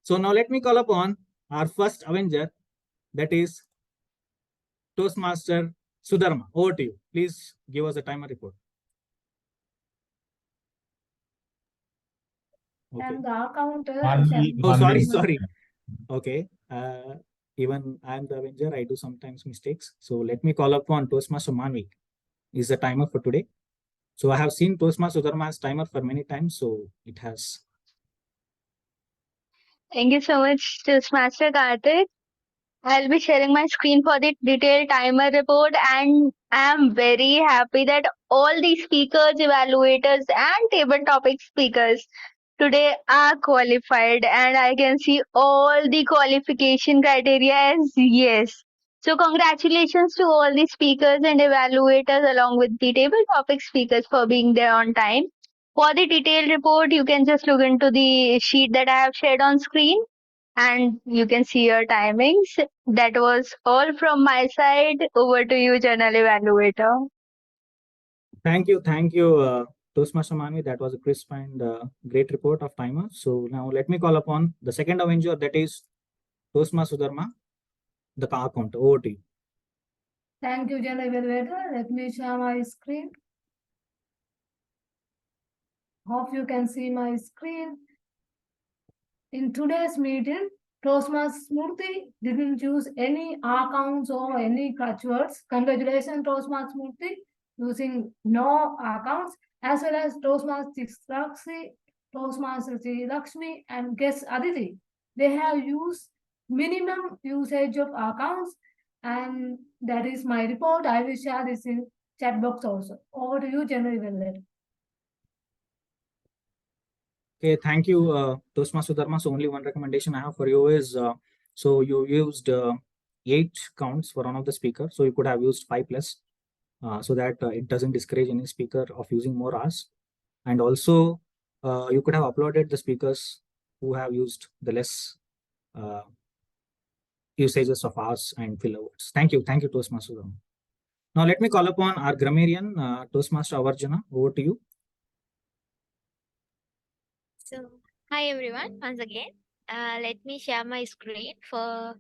So now let me call upon our first Avenger, that is Toastmaster Sudharma. Over to you. Please give us a timer report. Okay. And the counter. Oh, sorry. Okay. Even I am the Avenger, I do sometimes mistakes. So let me call upon Toastmaster Maanvi. Is the timer for today. So I have seen Toastmaster Sudharma's timer for many times, so it has. Thank you so much, Toastmaster Karthik. I'll be sharing my screen for the detailed timer report, and I'm very happy that all the speakers, evaluators, and table topic speakers today are qualified, and I can see all the qualification criteria as yes. So congratulations to all the speakers and evaluators along with the table topic speakers for being there on time. For the detailed report, you can just look into the sheet that I have shared on screen, and you can see your timings. That was all from my side. Over to you, General Evaluator. Thank you, Toastmaster Maanvi. That was a crisp and great report of timer. So now let me call upon the second Avenger, that is Toastmaster Sudharma, the car counter. Over to you. Thank you, General Evaluator. Let me share my screen. Hope you can see my screen. In today's meeting, Toastmaster Smruti didn't use any accounts or any catchwords. Congratulations, Toastmaster Smruti, using no accounts, as well as Toastmaster Chitrakshi, Toastmaster Shrilakshmi, and guest Aditi. They have used minimum usage of accounts, and that is my report. I will share this in chat box also. Over to you, General Evaluator. Okay, thank you, Toastmaster Sudharma. So only one recommendation I have for you is, so you used 8 counts for one of the speaker, so you could have used 5 plus, so that it doesn't discourage any speaker of using more hours. And also, you could have uploaded the speakers who have used the less usages of hours and filler words. Thank you, Toastmaster Sudharma. Now let me call upon our grammarian, Toastmaster Avarjana. Over to you. So, hi everyone, once again. Let me share my screen for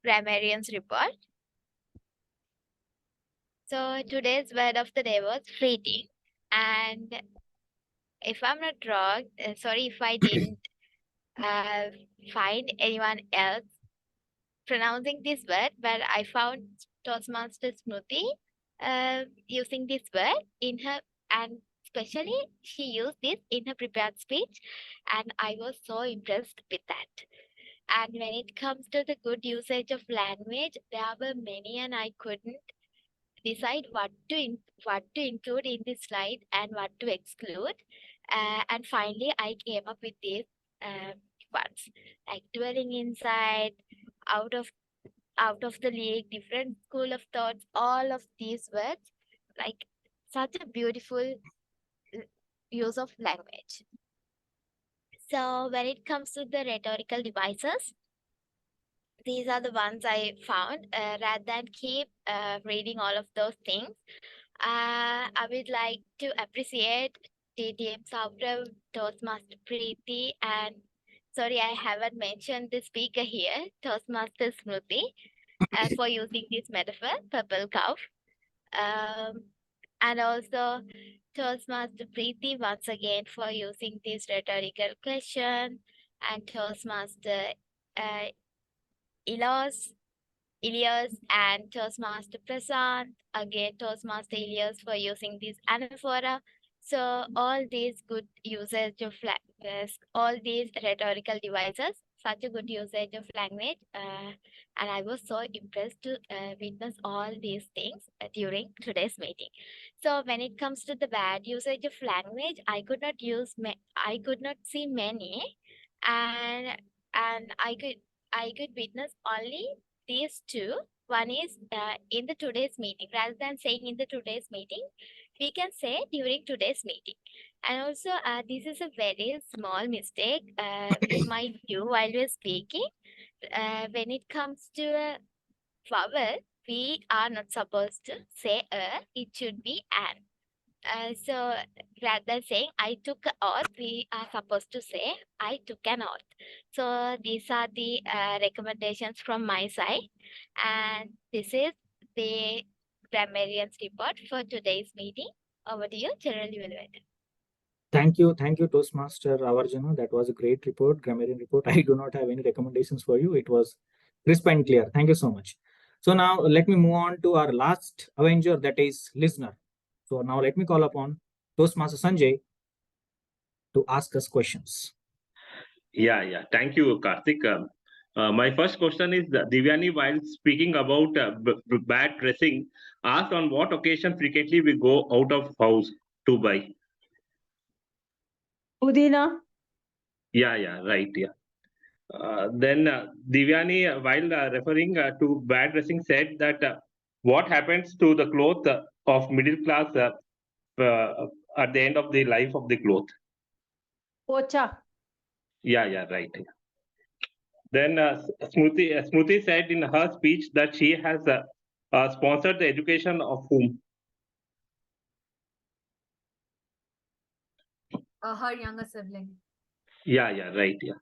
Grammarian's report. So, today's word of the day was fleeting. And if I'm not wrong, sorry if I didn't find anyone else pronouncing this word, but I found Toastmaster Smruti using this word in her, and especially she used this in her prepared speech, and I was so impressed with that. And when it comes to the good usage of language, there were many, and I couldn't decide what to include in this slide and what to exclude. And finally, I came up with these ones, like dwelling inside, out of the league, different school of thoughts, all of these words, like such a beautiful use of language. So when it comes to the rhetorical devices, these are the ones I found. Rather than keep reading all of those things, I would like to appreciate TTM Saurav, Toastmaster Preeti, and sorry, I haven't mentioned the speaker here, Toastmaster Smruti, for using this metaphor, purple cow. And also Toastmaster Preeti once again for using this rhetorical question, and Toastmaster Ilias and Toastmaster Prasant, again Toastmaster Ilias for using this anaphora. So all these good usage of all these rhetorical devices, such a good usage of language, and I was so impressed to witness all these things during today's meeting. So when it comes to the bad usage of language, I could not see many, and I could witness only these two. One is in the today's meeting. Rather than saying in the today's meeting, we can say during today's meeting. And also, this is a very small mistake we might do while we're speaking. When it comes to a vowel, we are not supposed to say a, it should be an. So rather than saying I took an oath, we are supposed to say I took an oath. So these are the recommendations from my side. And this is the grammarian's report for today's meeting. Over to you, General Evaluator. Thank you, Toastmaster Avarjana. That was a great report, grammarian report. I do not have any recommendations for you. It was crisp and clear. Thank you so much. So now let me move on to our last Avenger, that is listener. So now let me call upon Toastmaster Sanjay to ask us questions. Yeah. Thank you, Karthik. My first question is Devayani, while speaking about bad dressing, asked on what occasion frequently we go out of house to buy. Udina. Yeah, right. Yeah. Then Devayani, while referring to bad dressing, said that what happens to the cloth of middle class at the end of the life of the cloth? Pocha. Yeah, right. Then Smruti said in her speech that she has sponsored the education of whom? Her younger sibling. Yeah, right. Yeah.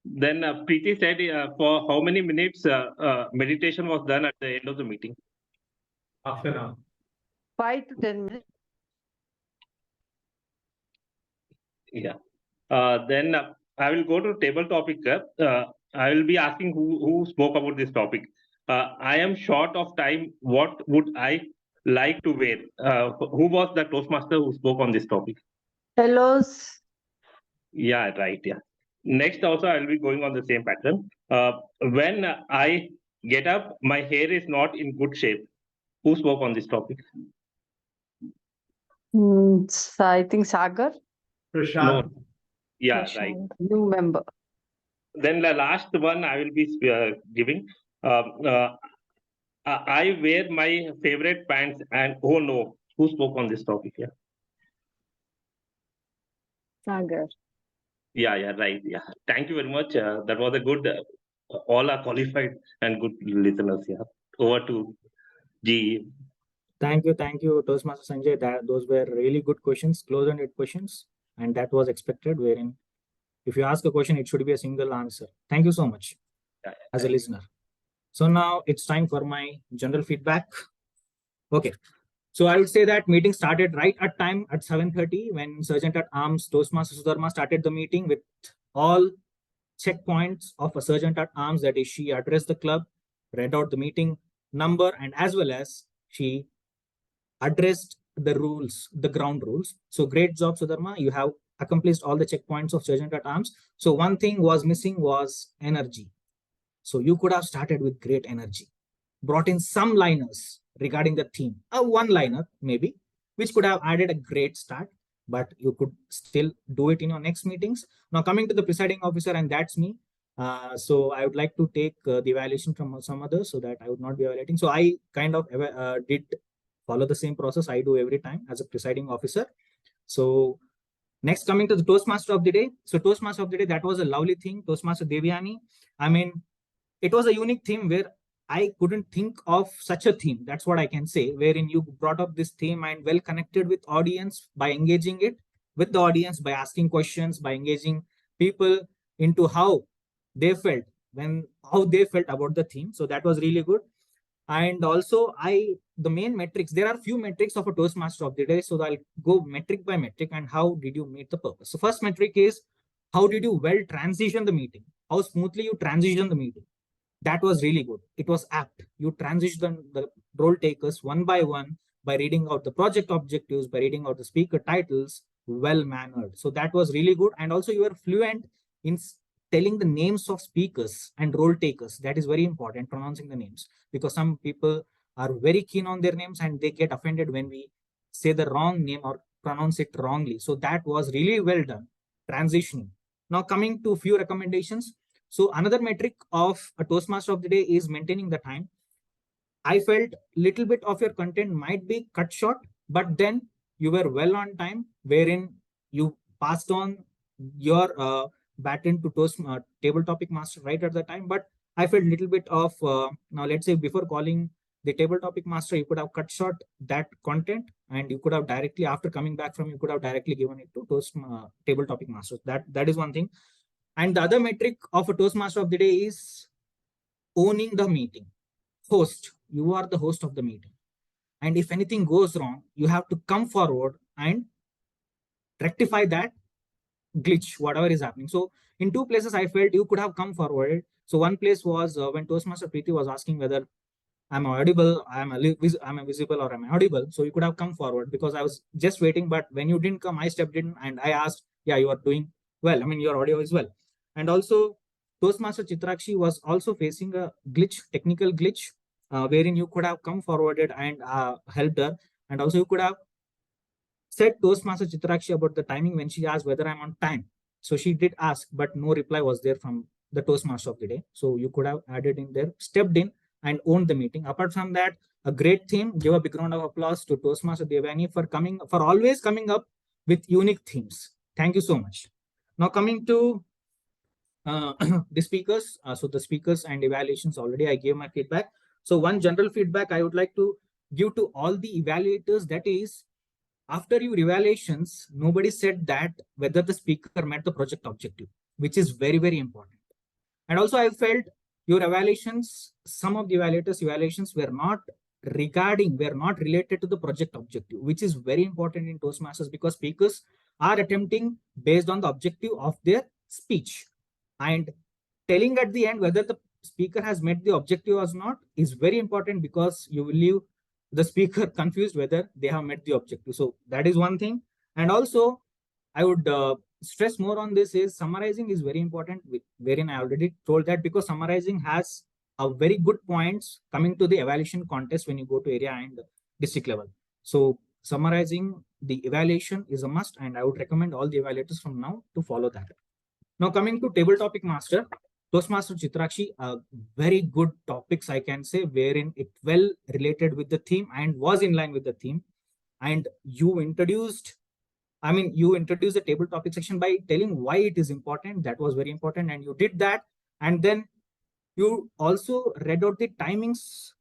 Then Preeti said for how many minutes meditation was done at the end of the meeting? Half an hour. 5 to 10 minutes. Yeah. Then I will go to table topic. I will be asking who spoke about this topic. I am short of time. What would I like to wear? Who was the Toastmaster who spoke on this topic? Hellos. Yeah, right. Yeah. Next, also, I will be going on the same pattern. When I get up, my hair is not in good shape. Who spoke on this topic? I think Sagar. No. Yeah, right. New member. Then the last one I will be giving. I wear my favorite pants and oh no, who spoke on this topic? Yeah. Sagar. Yeah, right. Yeah. Thank you very much. That was a good, all are qualified and good listeners. Yeah. Over to G. Thank you, Toastmaster Sanjay. Those were really good questions, close-ended questions, and that was expected. Wherein, if you ask a question, it should be a single answer. Thank you so much, as a listener. So now it's time for my general feedback. Okay. So I would say that meeting started right at time at 7:30 when Sergeant at Arms Toastmaster Sudharma started the meeting with all checkpoints of a Sergeant at Arms. That is, she addressed the club, read out the meeting number, and as well as she addressed the rules, the ground rules. So great job, Sudharma. You have accomplished all the checkpoints of Sergeant at Arms. So one thing was missing was energy. So you could have started with great energy, brought in some liners regarding the theme, a one-liner maybe, which could have added a great start, but you could still do it in your next meetings. Now coming to the presiding officer, and that's me. So I would like to take the evaluation from some others so that I would not be evaluating. So I kind of did follow the same process I do every time as a presiding officer. So next, coming to the Toastmaster of the day. So Toastmaster of the day, that was a lovely thing. Toastmaster Devayani. I mean, it was a unique theme where I couldn't think of such a theme. That's what I can say, wherein you brought up this theme and well connected with audience by engaging it with the audience, by asking questions, by engaging people into how they felt about the theme. So that was really good. And also the main metrics, there are few metrics of a Toastmaster of the day. So I'll go metric by metric and how did you meet the purpose. So first metric is how did you well transition the meeting? How smoothly you transition the meeting? That was really good. It was apt. You transitioned the role takers one by one by reading out the project objectives, by reading out the speaker titles, well mannered. So that was really good. And also you were fluent in telling the names of speakers and role takers. That is very important, pronouncing the names, because some people are very keen on their names and they get offended when we say the wrong name or pronounce it wrongly. So that was really well done, transitioning. Now coming to few recommendations. So another metric of a Toastmaster of the day is maintaining the time. I felt little bit of your content might be cut short, but then you were well on time, wherein you passed on your baton to table topic master right at the time. But I felt little bit of now let's say before calling the table topic master, you could have cut short that content and you could have directly, after coming back from, you could have directly given it to table topic master. That is one thing. And the other metric of a Toastmaster of the day is owning the meeting. Host, you are the host of the meeting. And if anything goes wrong, you have to come forward and rectify that glitch, whatever is happening. So in two places, I felt you could have come forward. So one place was when Toastmaster Preeti was asking whether I'm audible, I'm visible, or I'm audible. So you could have come forward because I was just waiting. But when you didn't come, I stepped in and I asked, yeah, you are doing well. I mean, your audio is well. And also Toastmaster Chitrakshi was also facing a glitch, technical glitch, wherein you could have come forwarded and helped her. And also you could have said Toastmaster Chitrakshi about the timing when she asked whether I'm on time. So she did ask, but no reply was there from the Toastmaster of the day. So you could have added in there, stepped in and owned the meeting. Apart from that, a great theme. Give a big round of applause to Toastmaster Devayani for always coming up with unique themes. Thank you so much. Now coming to the speakers. So the speakers and evaluations, already I gave my feedback. So one general feedback I would like to give to all the evaluators, that is, after your evaluations, nobody said that whether the speaker met the project objective, which is very, very important. And also I felt your evaluations, some of the evaluators' evaluations were not related to the project objective, which is very important in Toastmasters because speakers are attempting based on the objective of their speech. And telling at the end whether the speaker has met the objective or not is very important because you will leave the speaker confused whether they have met the objective. So that is one thing. And also, I would stress more on this is summarizing is very important, wherein I already told that because summarizing has a very good points coming to the evaluation contest when you go to area and district level. So summarizing the evaluation is a must, and I would recommend all the evaluators from now to follow that. Now coming to table topic master, Toastmaster Chitrakshi, very good topics I can say, wherein it well related with the theme and was in line with the theme. And you introduced the table topic section by telling why it is important. That was very important, and you did that. And then you also read out the timings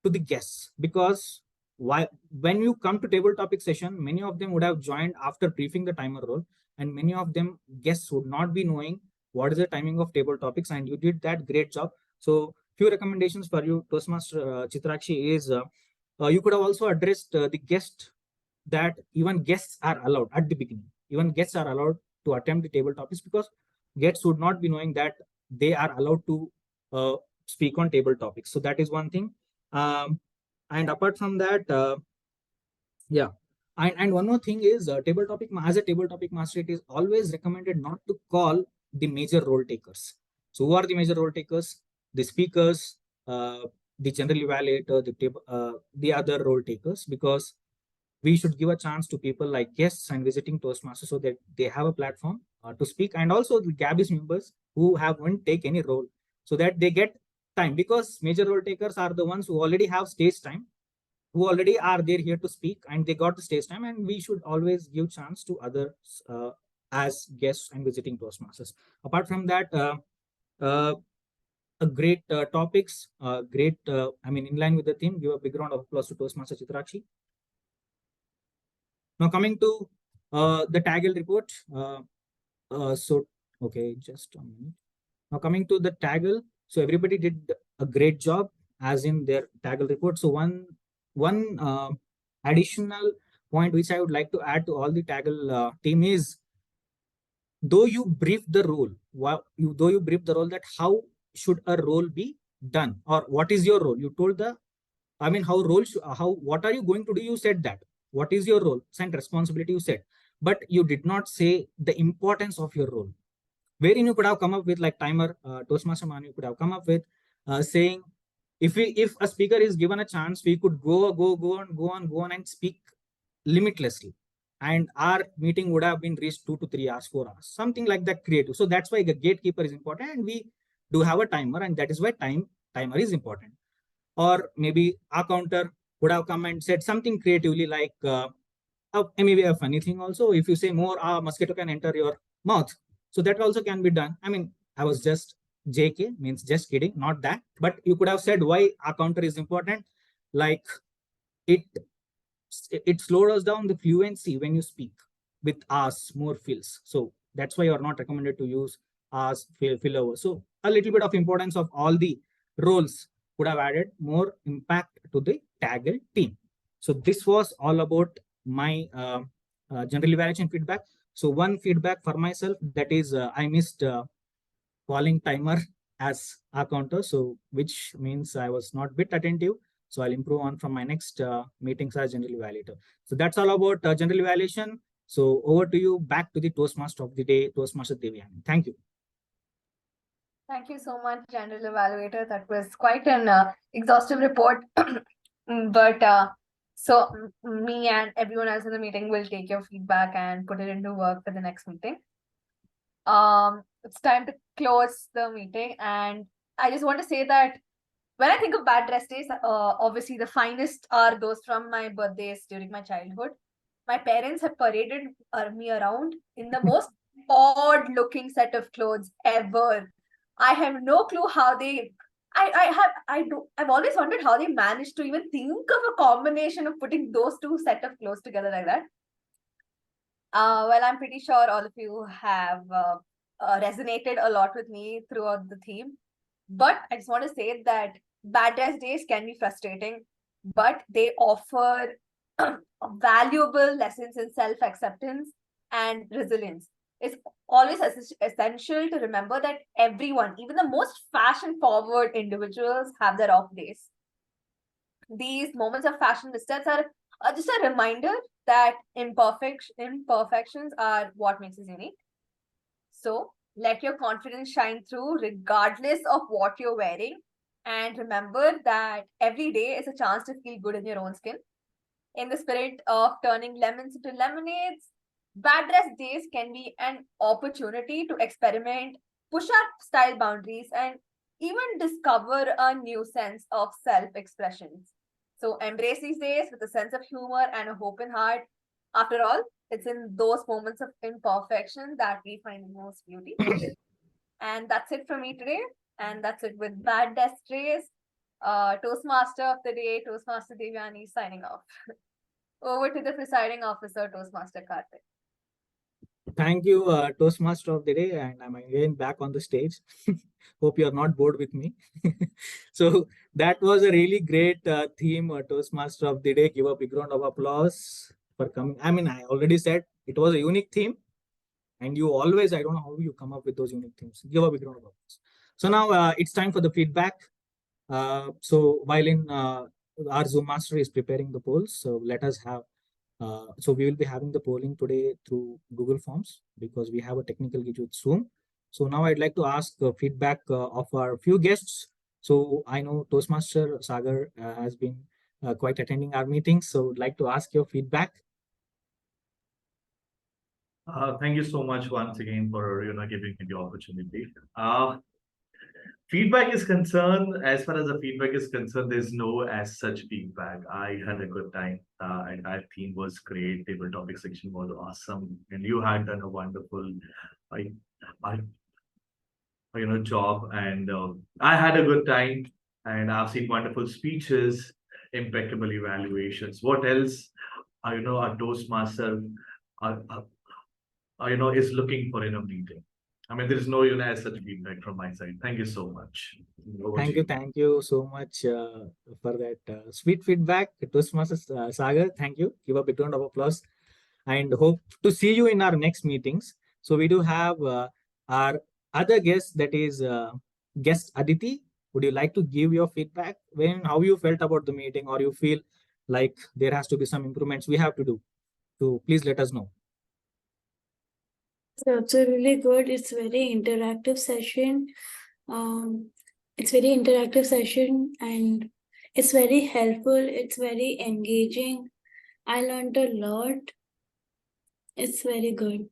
to the guests, because when you come to table topic session, many of them would have joined after briefing the timer role, and many of them guests would not be knowing what is the timing of table topics, and you did that great job. So few recommendations for you, Toastmaster Chitrakshi, is you could have also addressed the guest, that even guests are allowed at the beginning. Even guests are allowed to attempt the table topics, because guests would not be knowing that they are allowed to speak on table topics. So that is one thing. And apart from that, and one more thing is table topic, as a table topic master, it is always recommended not to call the major role takers. So who are the major role takers? The speakers, the general evaluator, the other role takers, because we should give a chance to people like guests and visiting Toastmasters, so that they have a platform to speak, and also the Gabbys members who won't take any role, so that they get time, because major role takers are the ones who already have stage time, who already are there here to speak, and they got the stage time, and we should always give chance to others as guests and visiting Toastmasters. Apart from that, a great topics, in line with the theme. Give a big round of applause to Toastmaster Chitrakshi. Now coming to the Taggle report. Okay, just a minute. Now coming to the Taggle. So everybody did a great job as in their Taggle report. So one additional point which I would like to add to all the Taggle team is, though you brief the role, that how should a role be done, or what is your role? You told what are you going to do? You said that. What is your role and responsibility? You said, but you did not say the importance of your role. Wherein you could have come up with, like timer, Toastmaster Man, you could have come up with saying, if a speaker is given a chance, we could go on and speak limitlessly, and our meeting would have been reached 2 to 3 hours, 4 hours, something like that creative. So that's why the gatekeeper is important, and we do have a timer, and that is why timer is important. Or maybe our counter would have come and said something creatively, like maybe a funny thing also. If you say more, mosquito can enter your mouth. So that also can be done. I was just JK, means just kidding, not that. But you could have said why our counter is important. Like it slows down the fluency when you speak with us more fills. So that's why you are not recommended to use us fill over. So a little bit of importance of all the roles would have added more impact to the Taggle team. So this was all about my general evaluation feedback. So one feedback for myself, that is I missed calling timer as a counter, so which means I was not bit attentive. So I'll improve on from my next meetings as general evaluator. So that's all about general evaluation. So over to you, back to the Toastmaster of the day, Toastmaster Devayani. Thank you. Thank you so much, General Evaluator. That was quite an exhaustive report. But so me and everyone else in the meeting will take your feedback and put it into work for the next meeting. It's time to close the meeting, and I just want to say that when I think of bad dress days, obviously the finest are those from my birthdays during my childhood. My parents have paraded me around in the most odd-looking set of clothes ever. I have no clue how they. I've always wondered how they managed to even think of a combination of putting those two set of clothes together like that. Well, I'm pretty sure all of you have resonated a lot with me throughout the theme. But I just want to say that bad dress days can be frustrating, but they offer valuable lessons in self-acceptance and resilience. It's always essential to remember that everyone, even the most fashion-forward individuals, have their off days. These moments of fashion missteps are just a reminder that imperfections are what makes us unique. So let your confidence shine through regardless of what you're wearing. And remember that every day is a chance to feel good in your own skin. In the spirit of turning lemons into lemonades, bad dress days can be an opportunity to experiment, push our style boundaries, and even discover a new sense of self-expression. So embrace these days with a sense of humor and an open heart. After all, it's in those moments of imperfection that we find the most beauty. And that's it for me today. And that's it with Bad Dress Days. Toastmaster of the day, Toastmaster Devayani, signing off. Over to the presiding officer, Toastmaster Karthik. Thank you, Toastmaster of the day, and I'm again back on the stage. Hope you're not bored with me. So that was a really great theme, Toastmaster of the day. Give a big round of applause for coming. I mean, I already said it was a unique theme, and you always, I don't know how you come up with those unique themes. Give a big round of applause. So now it's time for the feedback. So while in our Zoom master is preparing the polls, so let us have so we will be having the polling today through Google Forms because we have a technical glitch with Zoom. So now I'd like to ask feedback of our few guests. So I know Toastmaster Sagar has been quite attending our meetings. So I'd like to ask your feedback. Thank you so much once again for giving me the opportunity. Feedback is concerned, as far as the feedback is concerned, there's no as such feedback. I had a good time. Entire theme was great. Table topic section was awesome, and you had done a wonderful, I, I job. And I had a good time, and I've seen wonderful speeches, impeccable evaluations. What else? A Toastmaster, is looking for in a meeting. I mean, there is no as such feedback from my side. Thank you so much. Thank you so much for that sweet feedback, Toastmaster Sagar. Thank you. Give a big round of applause, and hope to see you in our next meetings. So we do have our other guest, that is guest Aditi. Would you like to give your feedback when how you felt about the meeting, or you feel like there has to be some improvements we have to do? So please let us know. So it's really good. It's very interactive session. It's very interactive session and it's very helpful. It's very engaging. I learned a lot. It's very good.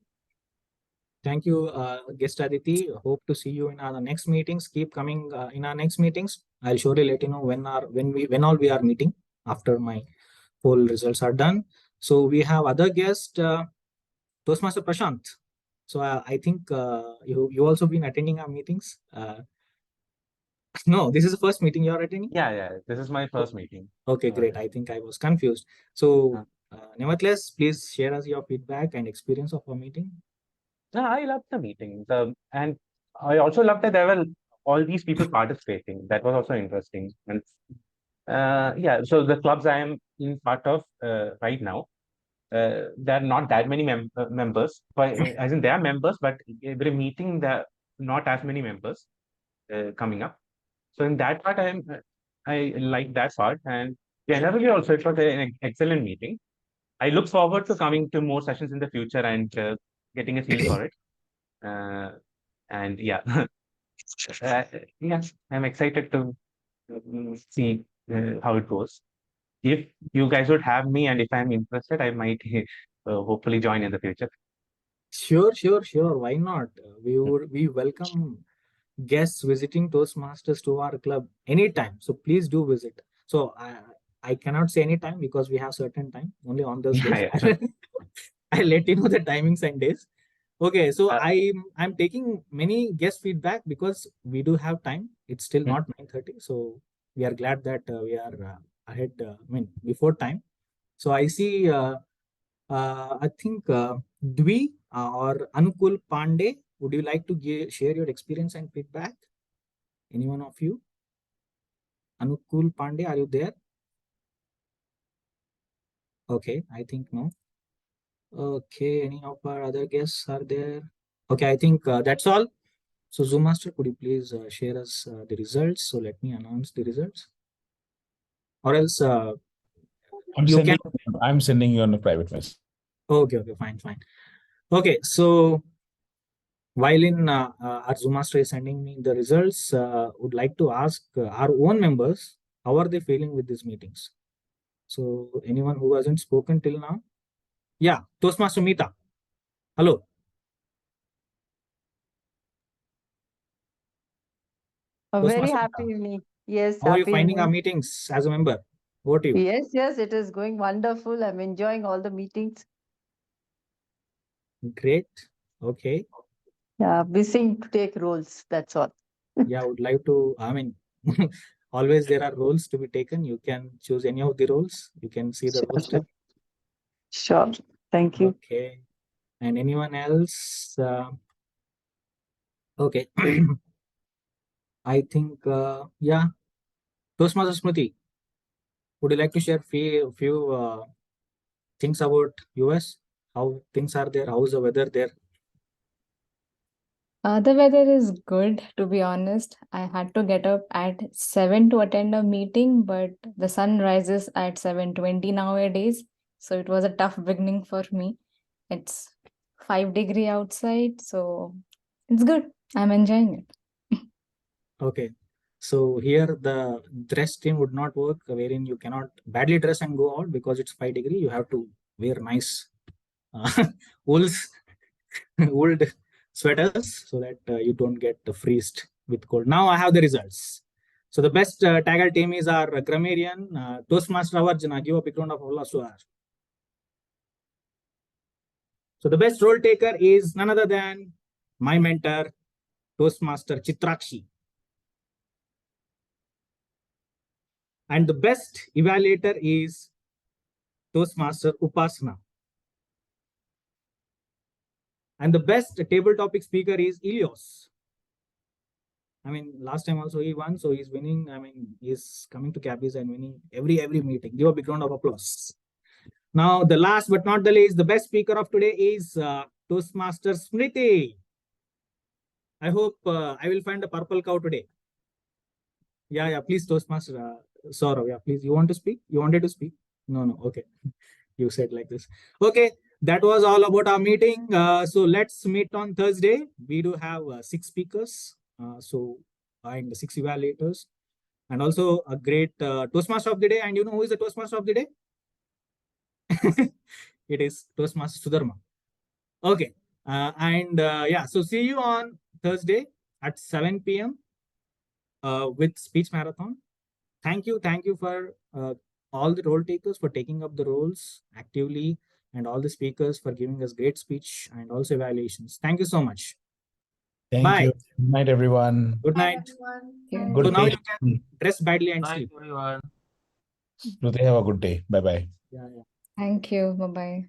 Thank you, guest Aditi. Hope to see you in our next meetings. Keep coming in our next meetings. I'll surely let you know when all we are meeting after my poll results are done. So we have other guest, Toastmaster Prashant. So I think you also been attending our meetings. No, this is the first meeting you are attending. Yeah. This is my first meeting. Okay, great. I think I was confused. So nevertheless, please share us your feedback and experience of our meeting. No, I loved the meeting. And I also loved that there were all these people participating. That was also interesting. And yeah, so the clubs I am in part of right now, there are not that many members. As in, there are members, but every meeting there are not as many members coming up. So in that part, I like that part. And generally also, it was an excellent meeting. I look forward to coming to more sessions in the future and getting a feel for it. And yeah, yeah, I'm excited to see how it goes. If you guys would have me, and if I'm interested, I might hopefully join in the future. Sure. Why not? We welcome guests visiting Toastmasters to our club anytime. So please do visit. So I cannot say anytime because we have certain time only on those days. I'll let you know the timings and days. Okay, so I'm taking many guest feedback because we do have time. It's still not 9:30, so we are glad that we are ahead. Before time. So I see. I think Dwi or Anukul Pandey. Would you like to share your experience and feedback? Any one of you? Anukul Pandey, are you there? Okay, I think no. Okay, any of our other guests are there? Okay, I think that's all. So Zoom Master, could you please share us the results? So let me announce the results. Or else I'm sending you on a private message. Okay, fine. Okay, so while in our Zoom Master is sending me the results, would like to ask our own members, how are they feeling with these meetings? So anyone who hasn't spoken till now? Yeah, Toastmaster Meeta. Hello. A very Toastmaster happy Meeta. evening. Yes, How are you happy finding our evening. meetings as a member? Over to you. Yes, yes, it is going wonderful. I'm enjoying all the meetings. Great. Okay. Yeah, missing to take roles. That's all. Yeah, I would like to, I mean, always there are roles to be taken. You can choose any of the roles. You can see the roster. Sure. Thank you. Okay. And anyone else? Okay. I think, yeah. Toastmaster Smruti, would you like to share few things about US? How things are there? How's the weather there? The weather is good, to be honest. I had to get up at 7 to attend a meeting, but the sun rises at 7:20 nowadays. So it was a tough beginning for me. It's 5 degrees outside, so it's good. I'm enjoying it. Okay. So here the dress team would not work, wherein you cannot badly dress and go out because it's 5 degrees. You have to wear nice wools, wool sweaters so that you don't get freezed with cold. Now I have the results. So the best tagger team is our Grammarian, Toastmaster Avarjana. Give a big round of applause to her. So the best role taker is none other than my mentor, Toastmaster Chitrakshi. And the best evaluator is Toastmaster Upasana. And the best table topic speaker is Ilios. I mean, last time also he won, so he's winning. I mean, he's coming to Gabbys and winning every meeting. Give a big round of applause. Now, the last but not the least, the best speaker of today is Toastmaster Smruti. I hope I will find a purple cow today. Yeah, please, Toastmaster Saurav. Yeah, please. You want to speak? You wanted to speak? No. Okay. You said like this. Okay. That was all about our meeting. So let's meet on Thursday. We do have 6 speakers. And 6 evaluators. And also a great Toastmaster of the day. And you know who is the Toastmaster of the day? It is Toastmaster Sudharma. Okay. Yeah, so see you on Thursday at 7 p.m. With speech marathon. Thank you for all the role takers for taking up the roles actively, and all the speakers for giving us great speech and also evaluations. Thank you so much. Thank you. Good night, everyone. Good night. Good So now day. you can dress badly and Night, sleep. everyone. Shruti, have a good day. Bye-bye. Yeah. Thank you. Bye-bye.